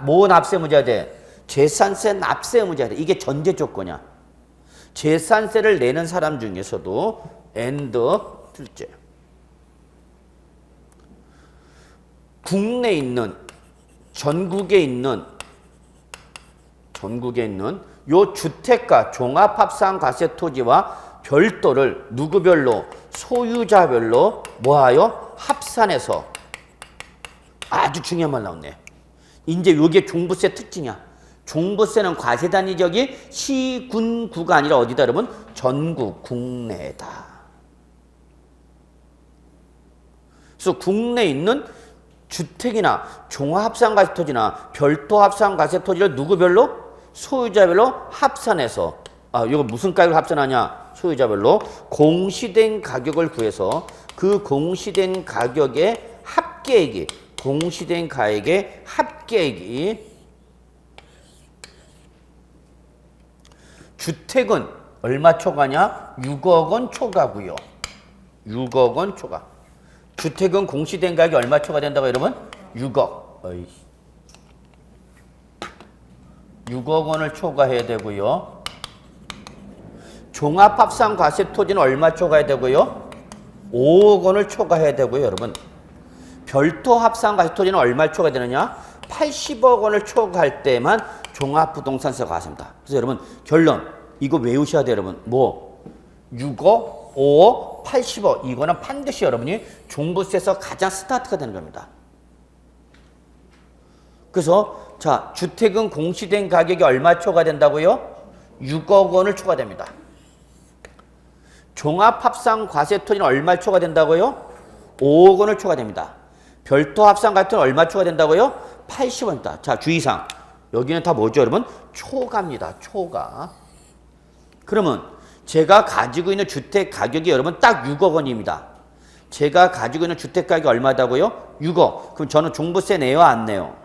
뭐 납세의무자야 돼? 재산세 납세의무자야 돼. 이게 전제 조건이야. 재산세를 내는 사람 중에서도 엔드 둘째. 국내에 있는 전국에 있는 요 주택가 종합합산과세 토지와 별도를 누구별로 소유자별로 뭐하여 합산해서 아주 중요한 말 나왔네. 이제 요게 종부세 특징이야. 종부세는 과세 단위적이 시, 군, 구가 아니라 어디다 여러분? 전국, 국내다. 그래서 국내에 있는 주택이나 종합합산과세 토지나 별도합산과세 토지를 누구별로? 소유자별로 합산해서 이거 무슨 가격을 합산하냐? 소유자별로 공시된 가격을 구해서 그 공시된 가격의 합계액이 주택은 얼마 초과냐? 6억 원 초과고요. 6억 원 초과. 주택은 공시된 가격이 얼마 초과된다고 여러분? 6억. 6억 원을 초과해야 되고요. 종합합산과세 토지는 얼마 초과해야 되고요? 5억 원을 초과해야 되고요, 여러분. 별도합산과세 토지는 얼마 초과되느냐? 80억 원을 초과할 때만 종합부동산세가 과세입니다. 그래서 여러분 결론 이거 외우셔야 돼요, 여러분. 6억, 5억, 80억 이거는 반드시 여러분이 종부세에서 가장 스타트가 되는 겁니다. 그래서 자, 주택은 공시된 가격이 얼마 초과된다고요? 6억 원을 초과됩니다. 종합합산과세 토지는 얼마 초과된다고요? 5억 원을 초과됩니다. 별도합산과세 토지는 얼마 초과된다고요? 80원입니다. 자, 주의사항. 여기는 다 뭐죠, 여러분? 초과입니다. 초과. 그러면 제가 가지고 있는 주택 가격이 여러분 딱 6억 원입니다. 제가 가지고 있는 주택 가격이 얼마다고요? 6억. 그럼 저는 종부세 내요, 안 내요?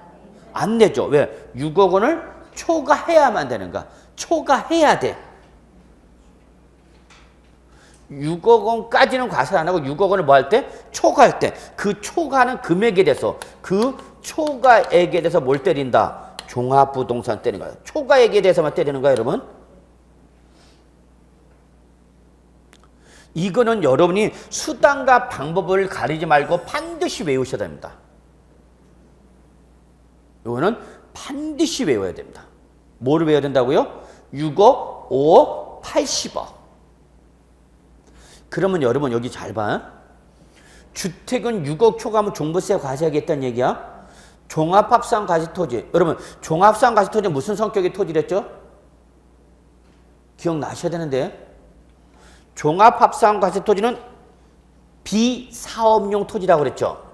안 내죠. 왜? 6억 원을 초과해야만 되는가? 초과해야 돼. 6억 원까지는 과세 안 하고 6억 원을 뭐 할 때? 초과할 때. 그 초과하는 금액에 대해서 그 초과액에 대해서 뭘 때린다? 종합부동산 때리는 거예요. 초과액에 대해서만 때리는 거예요, 여러분. 이거는 여러분이 수단과 방법을 가리지 말고 반드시 외우셔야 됩니다. 이거는 반드시 외워야 됩니다. 뭐를 외워야 된다고요? 6억, 5억, 80억. 그러면 여러분 여기 잘 봐. 주택은 6억 초과하면 종부세 과세하겠다는 얘기야. 종합합산 가치토지. 여러분 종합합산 가치토지는 무슨 성격의 토지랬죠? 기억나셔야 되는데. 종합합산 가치토지는 비사업용 토지라고 그랬죠.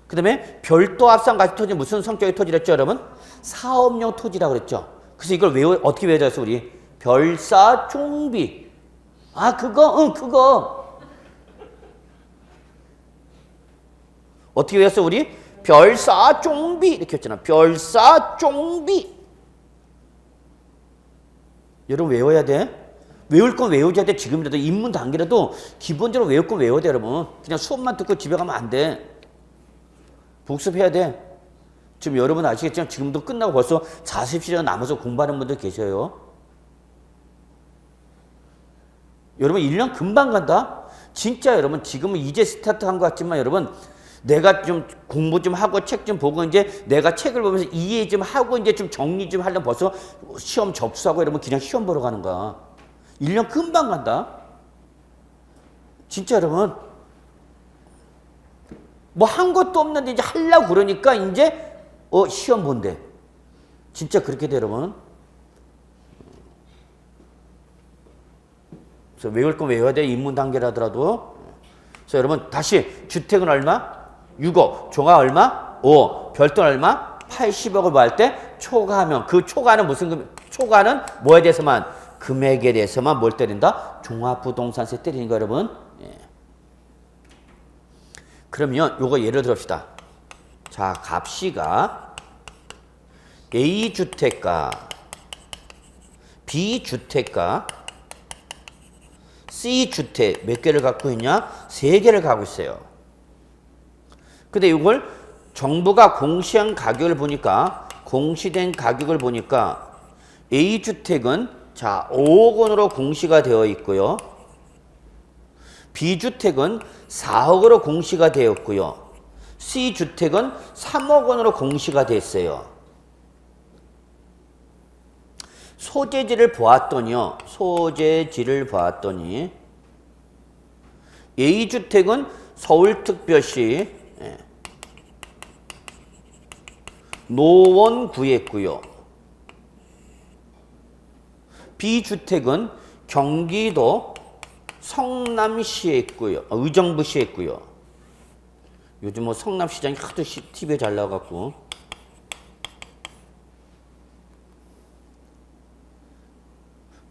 그 다음에 별도 합산 가치토지는 무슨 성격의 토지랬죠, 여러분? 사업용 토지라고 그랬죠. 그래서 이걸 어떻게 외워졌어, 우리? 별사종비. 아, 그거? 응, 그거. 어떻게 외웠어, 우리? 별사종비. 이렇게 했잖아. 별사종비. 여러분 외워야 돼. 외울 건 외워줘야 돼. 지금이라도 입문 단계라도 기본적으로 외울 건 외워야 돼, 여러분. 그냥 수업만 듣고 집에 가면 안 돼. 복습해야 돼. 지금 여러분 아시겠지만 지금도 끝나고 벌써 40시간 남아서 공부하는 분들 계셔요. 여러분 1년 금방 간다. 진짜 여러분 지금은 이제 스타트한 것 같지만 여러분 내가 좀 공부 좀 하고 책 좀 보고 이제 내가 책을 보면서 이해 좀 하고 이제 좀 정리 좀 하려면 벌써 시험 접수하고 이러면 그냥 시험 보러 가는 거야. 1년 금방 간다. 진짜 여러분 뭐 한 것도 없는데 이제 하려고 그러니까 이제 시험 본대. 진짜 그렇게 돼 여러분. 그래서 외울 건 외워야 돼. 입문 단계라더라도. 그래서 여러분 다시 주택은 얼마? 6억. 종합 얼마? 5억. 별도는 얼마? 80억을 뭐 할 때 초과하면 그 초과는 무슨 초과는 뭐에 대해서만 금액에 대해서만 뭘 때린다? 종합부동산세 때리는 거 여러분. 예. 그러면 요거 예를 들읍시다. 자, 갑시가 A주택가, B주택가, C주택 몇 개를 갖고 있냐? 3개를 갖고 있어요. 근데 이걸 정부가 공시한 가격을 보니까 공시된 가격을 보니까 A주택은 자 5억 원으로 공시가 되어 있고요. B주택은 4억으로 공시가 되었고요. C주택은 3억 원으로 공시가 됐어요. 소재지를 보았더니요. 소재지를 보았더니 A주택은 서울특별시 노원 구했고요. B주택은 경기도 성남시에 있고요. 의정부시에 있고요. 요즘 뭐 성남시장이 하도 TV에 잘 나와갖고.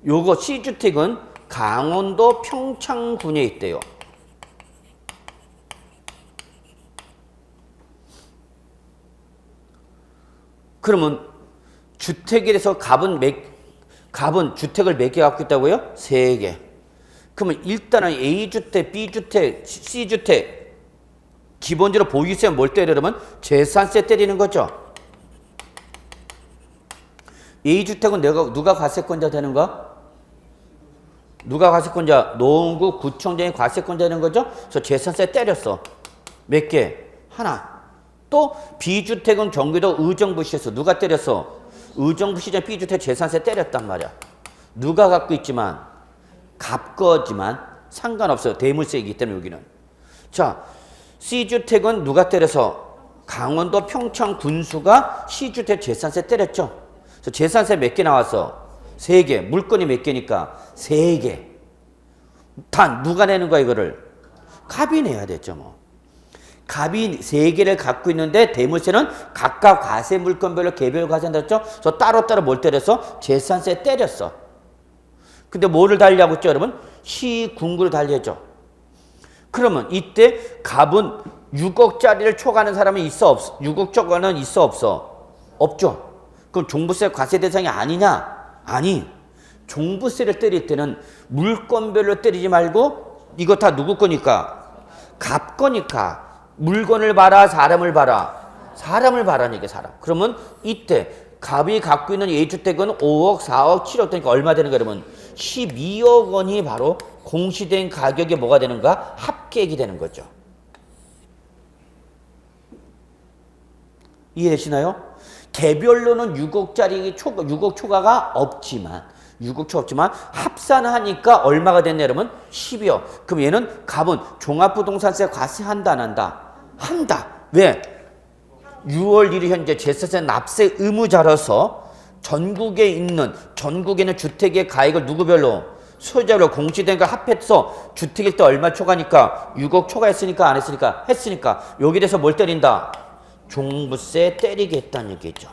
요거 C주택은 강원도 평창군에 있대요. 그러면 주택에 대해서 갑은 주택을 몇 개 갖고 있다고요? 3개. 그러면 일단은 A주택, B주택, C주택 기본적으로 보유세 뭘 때려 그러면 재산세 때리는 거죠. A주택은 누가 과세권자 되는 거? 누가 과세권자? 노원구 구청장이 과세권자 되는 거죠. 그래서 재산세 때렸어. 몇 개? 하나. 또 B주택은 경기도 의정부시에서 누가 때렸어? 의정부시장 B주택 재산세 때렸단 말이야. 누가 갖고 있지만 갑거지만 상관없어요. 대물세이기 때문에 여기는. 자, C주택은 누가 때려서 강원도 평창 군수가 C주택 재산세 때렸죠. 그래서 재산세 몇 개 나왔어? 3개. 물건이 몇 개니까 3개. 단 누가 내는 거야 이거를? 갑이 내야 되죠 뭐. 갑이 3개를 갖고 있는데 대물세는 각각 과세 물건별로 개별 과세한다 했죠. 그래서 따로따로 뭘 때렸어? 재산세 때렸어. 근데 뭐를 달리하고 있죠 여러분? 시군구를 달리했죠. 그러면 이때 갑은 6억짜리를 초과하는 사람이 있어 없어? 6억 초과는 있어 없어? 없죠. 그럼 종부세 과세 대상이 아니냐? 아니. 종부세를 때릴 때는 물건별로 때리지 말고 이거 다 누구 거니까? 갑 거니까. 물건을 봐라, 사람을 봐라. 사람을 봐라는 얘기야, 사람. 그러면 이때 갑이 갖고 있는 A주택은 5억, 4억, 7억 되니까 얼마 되는 거야, 그러면? 12억 원이 바로 공시된 가격이 뭐가 되는가? 합계액이 되는 거죠. 이해되시나요? 개별로는 6억짜리 6억 초과가 없지만 6억 초과 없지만 합산하니까 얼마가 됐냐 여러분? 12억. 그럼 얘는 갑은 종합부동산세 과세한다 안 한다? 한다. 왜? 6월 1일 현재 재산세 납세 의무자로서 전국에 있는 주택의 가액을 누구별로? 소유자별로 공시된 걸 합해서 주택일 때 얼마 초과니까 6억 초과했으니까 안 했으니까 했으니까 여기 대해서 뭘 때린다? 종부세 때리겠다는 얘기죠.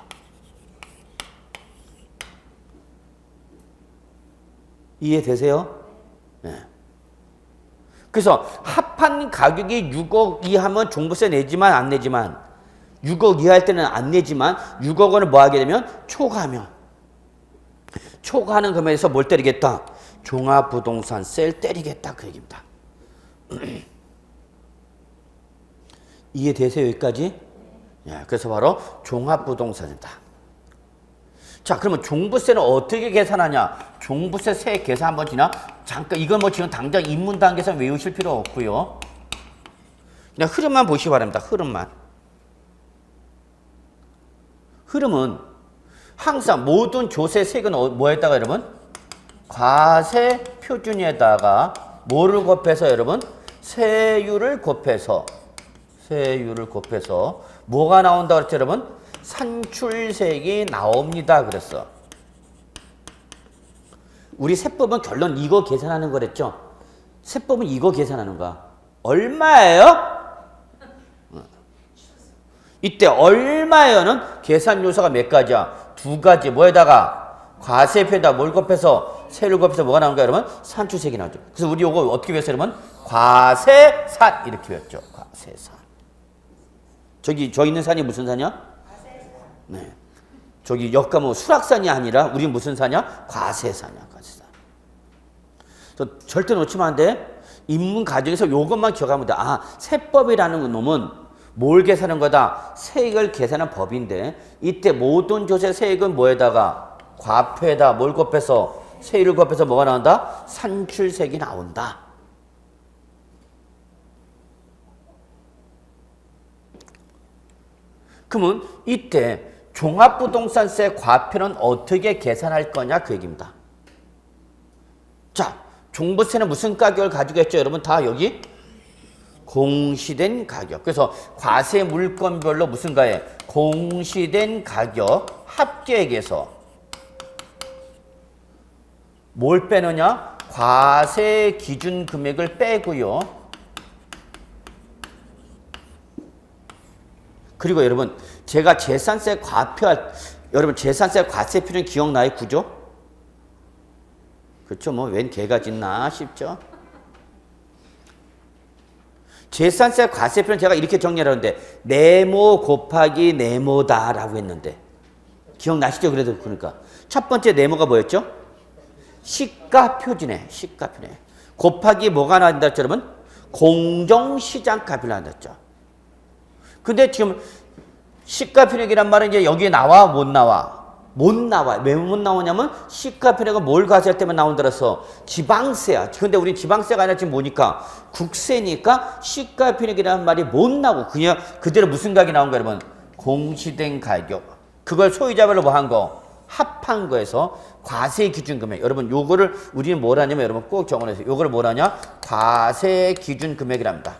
이해되세요? 네. 그래서 합한 가격이 6억 이하면 종부세 내지만 안 내지만 6억 이하일 때는 안 내지만 6억 원을 뭐 하게 되면 초과하면 초과하는 금액에서 뭘 때리겠다? 종합부동산세를 때리겠다 그 얘기입니다. 이해되세요 여기까지? 예, 그래서 바로 종합부동산이다. 자 그러면 종부세는 어떻게 계산하냐? 종부세 세액 계산 한번 지나? 잠깐 이건 뭐 지금 당장 입문 단계에서 외우실 필요 없고요. 그냥 흐름만 보시기 바랍니다. 흐름은 항상 모든 조세 세액은 뭐에다가 여러분? 과세 표준에다가 뭐를 곱해서 여러분? 세율을 곱해서 뭐가 나온다 그랬죠 여러분? 산출세액이 나옵니다 그랬어. 우리 세법은 결론 이거 계산하는 거랬죠? 세법은 이거 계산하는 거야. 얼마예요? 이때 얼마예요는 계산 요소가 몇 가지야? 두 가지. 뭐에다가? 과세표에다 뭘 곱해서 세를 곱해서 뭐가 나온 거야 여러분? 산출세액이 나오죠. 그래서 우리 이거 어떻게 배웠어요 여러분? 과세산 이렇게 배웠죠. 과세산. 저 있는 산이 무슨 산이야? 네. 저기 여기가 뭐 수락산이 아니라 우리 무슨 산이야? 과세산이야. 과세산. 절대 놓치면 안 돼. 입문 과정에서 요것만 기억하면 돼. 아, 세법이라는 놈은 뭘 계산하는 거다? 세액을 계산하는 법인데 이때 모든 조세 세액은 뭐에다가? 과표에다 뭘 곱해서? 세율을 곱해서 뭐가 나온다? 산출세액이 나온다. 그러면 이때 종합부동산세 과표는 어떻게 계산할 거냐 그 얘기입니다. 자, 종부세는 무슨 가격을 가지고 있죠? 여러분 다 여기 공시된 가격. 그래서 과세 물건별로 무슨 가액? 공시된 가격 합계액에서 뭘 빼느냐? 과세 기준 금액을 빼고요. 그리고 여러분 제가 재산세 과표할 여러분 재산세 과세표는 기억나요? 구조? 그렇죠. 뭐 웬 개가 짖나 싶죠. 재산세 과세표는 제가 이렇게 정리하는데 네모 곱하기 네모다라고 했는데 기억나시죠? 그래도 그러니까 첫 번째 네모가 뭐였죠? 시가표준에 시가표준에 곱하기 뭐가 나온다 했죠 여러분? 공정시장값이 나왔죠. 근데 지금 시가표준이란 말은 이제 여기에 나와 못 나와? 못 나와. 왜 못 나오냐면 시가표준은 뭘 과세할 때만 나온다라서 지방세야. 근데 우린 지방세가 아니라 지금 뭐니까 국세니까 시가표준이라는 말이 못 나오고 그냥 그대로 무슨 가격이 나온 거야 여러분? 공시된 가격. 그걸 소유자별로 뭐 한 거? 합한 거에서 과세 기준 금액. 여러분 요거를 우리는 뭘 하냐면 여러분 꼭 정원해서 요거를 뭘 하냐? 과세 기준 금액이랍니다.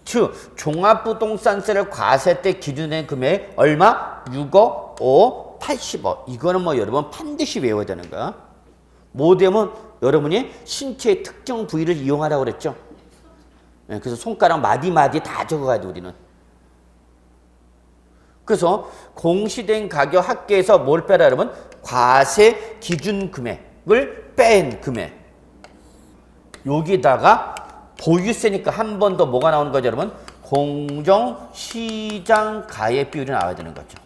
즉 종합부동산세를 과세 때 기준된 금액 얼마? 6억, 5, 80억. 이거는 뭐 여러분 반드시 외워야 되는 거야. 뭐 되면 여러분이 신체의 특정 부위를 이용하라고 그랬죠. 네, 그래서 손가락 마디마디 다 적어가야 돼 우리는. 그래서 공시된 가격 합계에서 뭘 빼라 여러분? 과세 기준 금액을 뺀 금액. 여기다가 보유세니까 한 번 더 뭐가 나오는 거죠 여러분? 공정시장 가액 비율이 나와야 되는 거죠.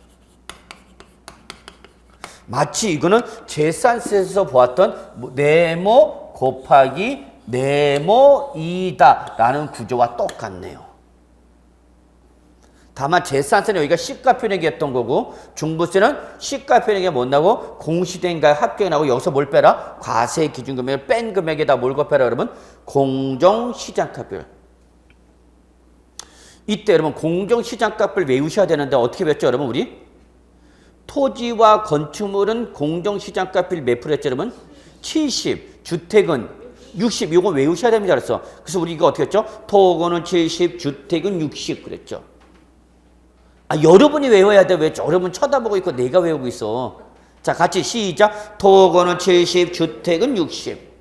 마치 이거는 재산세에서 보았던 네모 곱하기 네모이다 라는 구조와 똑같네요. 다만 재산세는 여기가 시가표준액이었던 거고 중부세는 시가표준액이 못 나고 공시된 가액 합격이 나고 여기서 뭘 빼라? 과세 기준금액을 뺀 금액에다 뭘 곱해라 여러분? 공정시장가별. 이때 여러분 공정시장값을 외우셔야 되는데 어떻게 배웠죠 여러분 우리? 토지와 건축물은 공정시장값을 몇 프로 했죠 여러분? 70, 주택은 60, 이거 외우셔야 됩니다 그랬어. 그래서 우리 이거 어떻게 했죠? 토건은 70, 주택은 60 그랬죠. 아 여러분이 외워야 돼. 왜 여러분 쳐다보고 있고 내가 외우고 있어. 자 같이 시작. 토건은 70, 주택은 60.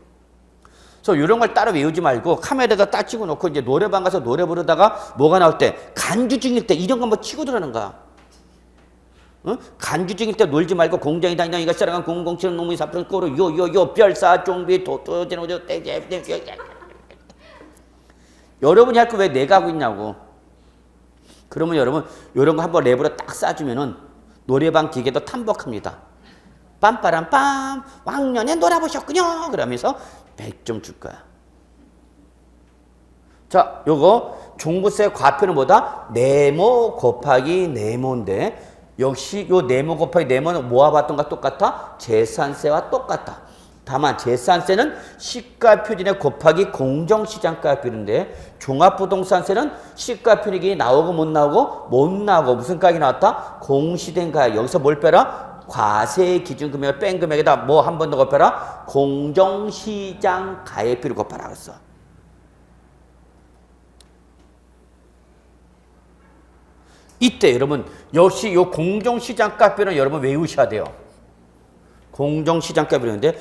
그래서 이런 걸 따로 외우지 말고 카메라에다 딱 찍어 놓고 이제 노래방 가서 노래 부르다가 뭐가 나올 때 간주 중일 때 이런 거 한번 치고 들어가는 거야. 어? 간주 중일 때 놀지 말고 공장이 다니다 이가 사랑한 007 농민 사표는 꼬로 요요요 별사 종비 도토제노저 떼제 여러분이 할 거 왜 내가 하고 있냐고. 그러면 여러분 이런 거 한번 랩으로 딱 쏴주면은 노래방 기계도 탐복합니다. 빰빠람빰 왕년에 놀아보셨군요 그러면서 100점 줄 거야. 자, 요거 종부세 과표는 뭐다? 네모 곱하기 네모인데 역시 요 네모 곱하기 네모는 모아봤던 것과 똑같아? 재산세와 똑같다. 다만 재산세는 시가표준에 곱하기 공정시장가율인데 종합부동산세는 시가표준이 나오고 못 나오고 못 나오고 무슨 가격이 나왔다? 공시된 가격. 여기서 뭘 빼라? 과세 기준 금액을 뺀 금액에다 뭐 한 번 더 곱해라? 공정시장 가액비를 곱하라 그랬어. 이때 여러분 역시 요 공정시장가표는 여러분 외우셔야 돼요. 공정시장가표인데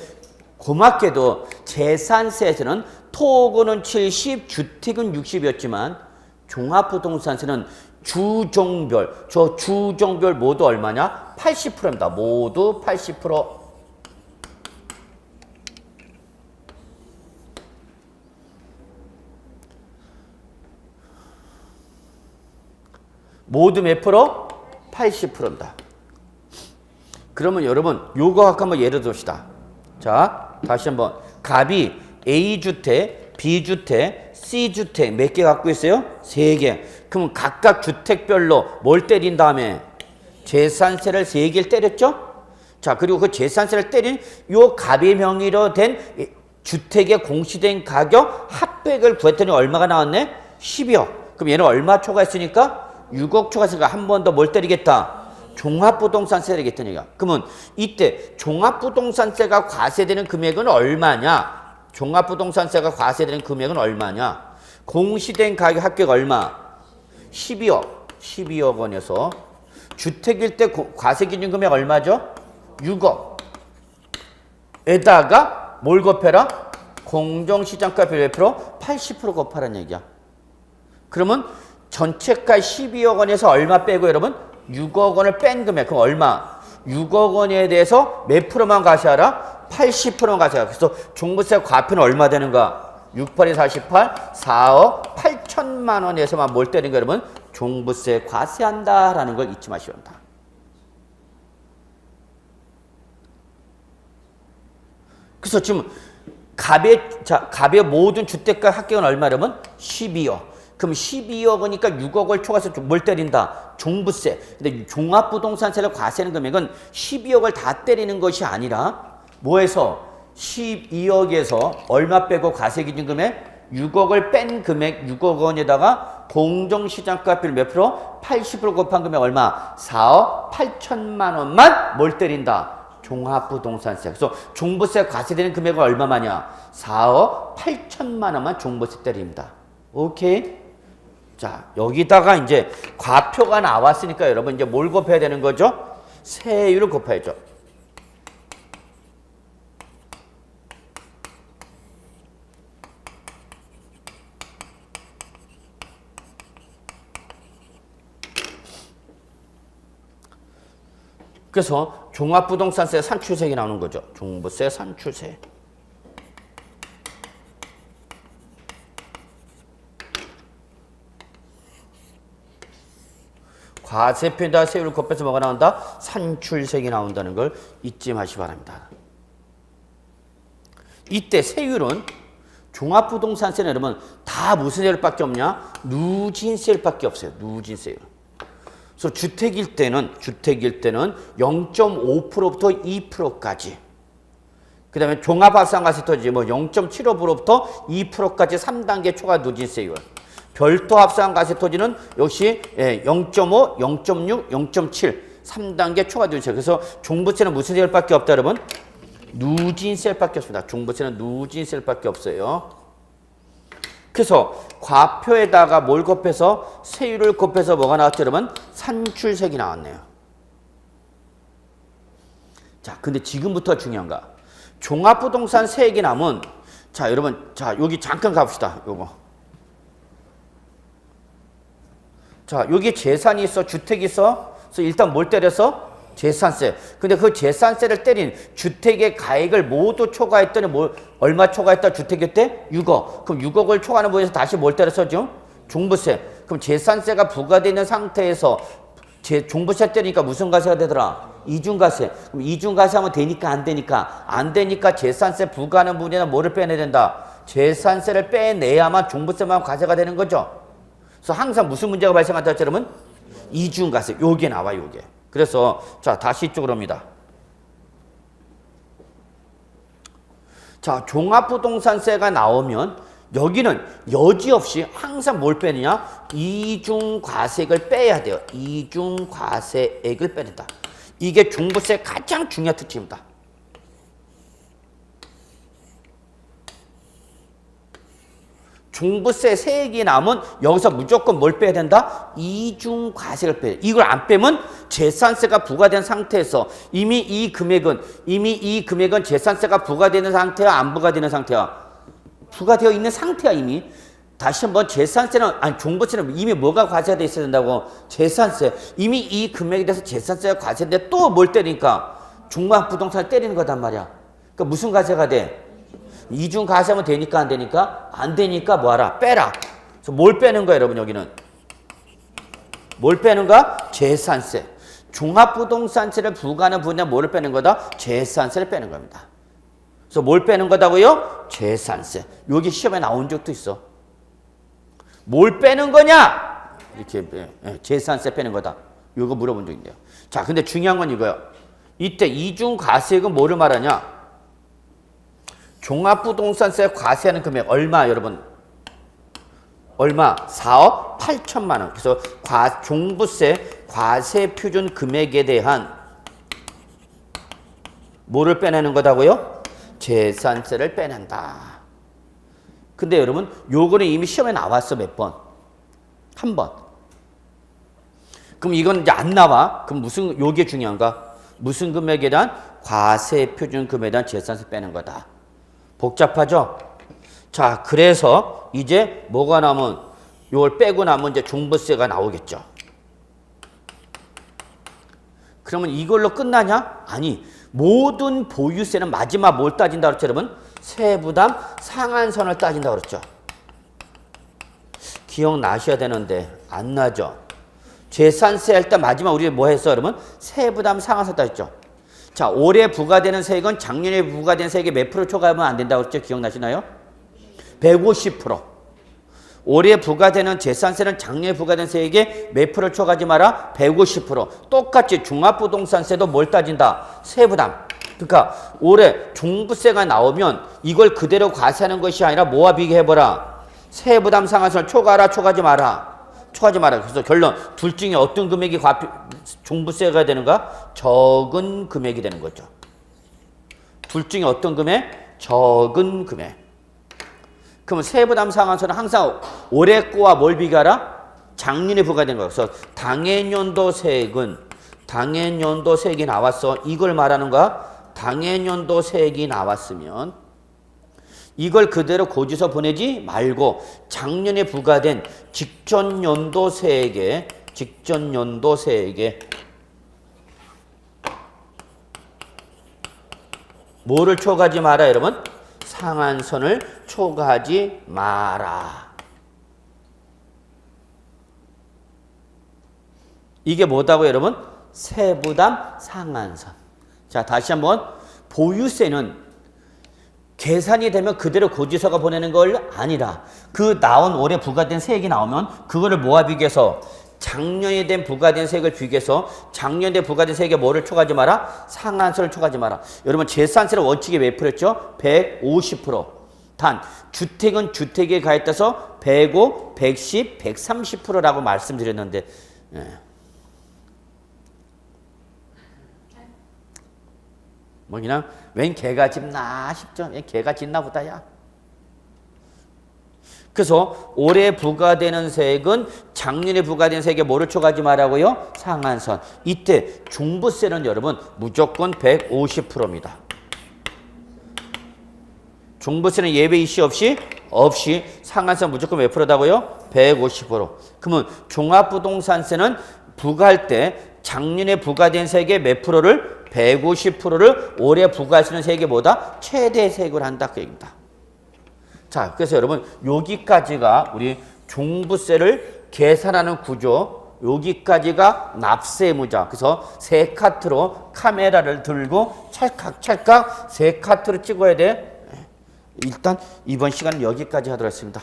고맙게도 재산세에서는 토건은 70, 주택은 60이었지만 종합부동산세는 주종별, 저 주종별 모두 얼마냐? 80%입니다. 모두 80%. 모두 몇 프로? 80%입니다. 그러면 여러분 요거 갖고 한번 예를 듭시다. 자, 다시 한번 갑이 A주택, B주택, C주택 몇 개 갖고 있어요? 3개. 그럼 각각 주택별로 뭘 때린 다음에 재산세를 3개를 때렸죠? 자, 그리고 그 재산세를 때린 요 갑의 명의로 된 주택의 공시된 가격 합백을 구했더니 얼마가 나왔네? 10억. 그럼 얘는 얼마 초과했으니까? 6억 초과했으니까 한 번 더 뭘 때리겠다? 종합부동산세 때리겠다는 얘기야. 그러면 이때 종합부동산세가 과세되는 금액은 얼마냐? 종합부동산세가 과세되는 금액은 얼마냐? 공시된 가격 합격 얼마? 12억. 12억 원에서 주택일 때 과세 기준 금액 얼마죠? 6억. 에다가 뭘 곱해라? 공정시장가 몇 프로? 80% 곱하라는 얘기야. 그러면 전체가 12억 원에서 얼마 빼고 여러분? 6억 원을 뺀 금액. 그럼 얼마? 6억 원에 대해서 몇 프로만 과세하라? 80%만 과세하라. 그래서 종부세 과표는 얼마 되는가? 6, 8이 48, 4억 8천만 원에서만 뭘 때리는 거야 여러분? 종부세 과세한다라는 걸 잊지 마시기 바랍니다. 그래서 지금 갑의 모든 주택가 합격은 얼마 여러분? 12억. 그럼 12억 원이니까 6억을 초과해서 뭘 때린다? 종부세. 근데 종합부동산세를 과세하는 금액은 12억을 다 때리는 것이 아니라 뭐해서 12억에서 얼마 빼고 과세기준 금액? 6억을 뺀 금액 6억 원에다가 공정시장가율 몇 프로? 80% 곱한 금액 얼마? 4억 8천만 원만 뭘 때린다? 종합부동산세. 그래서 종부세 과세되는 금액은 얼마만이야? 4억 8천만 원만 종부세 때립니다. 오케이? 자, 여기다가 이제 과표가 나왔으니까 여러분 이제 뭘 곱해야 되는 거죠? 세율을 곱해야죠. 그래서 종합부동산세 산출세액이 나오는 거죠. 종부세 산출세. 과세표에다 세율을 곱해서 뭐가 나온다? 산출세액이 나온다는 걸 잊지 마시기 바랍니다. 이때 세율은 종합부동산세는 여러분 다 무슨 세율밖에 없냐? 누진세율밖에 없어요. 누진세율. 그래서 주택일 때는 0.5%부터 2%까지. 그 다음에 종합합산가세 토지 뭐 0.75%부터 2%까지 3단계 초과 누진세율. 별도 합산 과세 토지는 역시 0.5, 0.6, 0.7 3단계 초과 누진세. 그래서 종부세는 무슨 세율밖에 없다 여러분? 누진세율밖에 없습니다. 종부세는 누진세율밖에 없어요. 그래서 과표에다가 뭘 곱해서 세율을 곱해서 뭐가 나왔죠 여러분? 산출세액이 나왔네요. 자, 근데 지금부터 중요한가? 종합부동산 세액이 남은 자 여러분 자 여기 잠깐 가봅시다. 요거 자 여기 재산이 있어 주택이 있어. 그래서 일단 뭘 때려서 재산세. 근데 그 재산세를 때린 주택의 가액을 모두 초과했더니 얼마 초과했다 주택일 때? 6억. 그럼 6억을 초과하는 부분에서 다시 뭘 때려서죠? 종부세. 그럼 재산세가 부과되어 있는 상태에서 종부세 때리니까 무슨 과세가 되더라? 이중과세. 그럼 이중과세 하면 되니까 안 되니까? 안 되니까 재산세 부과하는 부분에는 뭐를 빼내야 된다? 재산세를 빼내야만 종부세만 과세가 되는 거죠. 그래서 항상 무슨 문제가 발생한다 했죠 여러분? 이중과세. 요게 나와 요게. 그래서 자 다시 이쪽으로 옵니다. 자 종합부동산세가 나오면 여기는 여지없이 항상 뭘 빼느냐? 이중과세액을 빼야 돼요. 이중과세액을 빼낸다. 이게 종부세의 가장 중요한 특징입니다. 종부세 세액이 남은 여기서 무조건 뭘 빼야 된다? 이중과세를 빼야 돼. 이걸 안 빼면 재산세가 부과된 상태에서 이미 이 금액은 재산세가 부과되는 상태야 안 부과되는 상태야? 부과되어 있는 상태야 이미. 다시 한번 종부세는 이미 뭐가 과세가 돼 있어야 된다고? 재산세. 이미 이 금액에 대해서 재산세가 과세인데 또 뭘 때리니까? 종합부동산을 때리는 거단 말이야. 그러니까 무슨 과세가 돼? 이중 과세하면 되니까 안 되니까? 안 되니까 뭐하라? 빼라. 그래서 뭘 빼는 거야 여러분 여기는? 뭘 빼는 거야? 재산세. 종합부동산세를 부과하는 분야 뭐를 빼는 거다? 재산세를 빼는 겁니다. 그래서 뭘 빼는 거다고요? 재산세. 여기 시험에 나온 적도 있어. 뭘 빼는 거냐? 이렇게 재산세 빼는 거다. 이거 물어본 적 있네요. 자, 근데 중요한 건 이거예요. 이때 이중과세액은 뭐를 말하냐? 종합부동산세 과세하는 금액 얼마 여러분? 얼마? 4억 8천만 원. 그래서 종부세 과세 표준 금액에 대한 뭐를 빼내는 거다고요? 재산세를 빼낸다. 근데 여러분 요거는 이미 시험에 나왔어. 몇 번? 한 번. 그럼 이건 이제 안 나와. 그럼 무슨 요게 중요한가? 무슨 금액에 대한? 과세 표준 금액에 대한 재산세 빼는 거다. 복잡하죠? 자, 그래서 이제 뭐가 남은? 이걸 빼고 나면 이제 종부세가 나오겠죠. 그러면 이걸로 끝나냐? 아니, 모든 보유세는 마지막 뭘 따진다 그랬죠, 여러분? 세부담 상한선을 따진다 그랬죠. 기억나셔야 되는데 안 나죠? 재산세 할 때 마지막 우리 뭐 했어, 여러분? 세부담 상한선 따졌죠. 자, 올해 부과되는 세액은 작년에 부과된 세액의 몇 프로 초과하면 안 된다고 했죠? 기억나시나요? 150%. 올해 부과되는 재산세는 작년에 부과된 세액의 몇 프로 초과하지 마라? 150%. 똑같이 종합부동산세도 뭘 따진다? 세부담. 그러니까 올해 종부세가 나오면 이걸 그대로 과세하는 것이 아니라 뭐와 비교해보라? 세부담 상한선을 초과하라, 초과하지 마라? 초과하지 마라. 그래서 결론, 둘 중에 어떤 금액이 종부세가 되는가? 적은 금액이 되는 거죠. 둘 중에 어떤 금액? 적은 금액. 그러면 세부담 상한선은 항상 올해 거와 뭘 비교하라? 작년에 부과된 거. 그래서 당해년도 세액이 나왔어. 이걸 말하는 거야. 당해년도 세액이 나왔으면 이걸 그대로 고지서 보내지 말고 작년에 부과된 직전연도 세액에 뭐를 초과하지 마라 여러분? 상한선을 초과하지 마라. 이게 뭐다고 여러분? 세부담 상한선. 자, 다시 한번 보유세는 계산이 되면 그대로 고지서가 보내는 걸 아니라 그 나온 올해 부과된 세액이 나오면 그거를 뭐와 비교해서 작년에 된 부과된 세액을 비교해서 작년에 부과된 세액에 뭐를 초과하지 마라? 상한선을 초과하지 마라. 여러분 재산세를 원칙에 몇 프로였죠? 150%. 단 주택은 주택에 가입돼서 105, 110, 130%라고 말씀드렸는데 뭐 그냥 웬 개가 짖나 싶죠. 웬 개가 짖나 보다야. 그래서 올해 부과되는 세액은 작년에 부과된 세액에 뭐를 초과하지 말라고요? 상한선. 이때 종부세는 여러분 무조건 150%입니다. 종부세는 예외 이시 없이 상한선 무조건 몇 프로다고요? 150%. 그러면 종합부동산세는 부과할 때 작년에 부과된 세액의 몇 프로를? 150%를 올해 부과하시는 세액의 뭐다? 최대 세액을 한다 그 얘기입니다. 자, 그래서 여러분 여기까지가 우리 종부세를 계산하는 구조, 여기까지가 납세의무자. 그래서 세 카트로 카메라를 들고 찰칵찰칵 세 카트로 찍어야 돼. 일단 이번 시간은 여기까지 하도록 하겠습니다.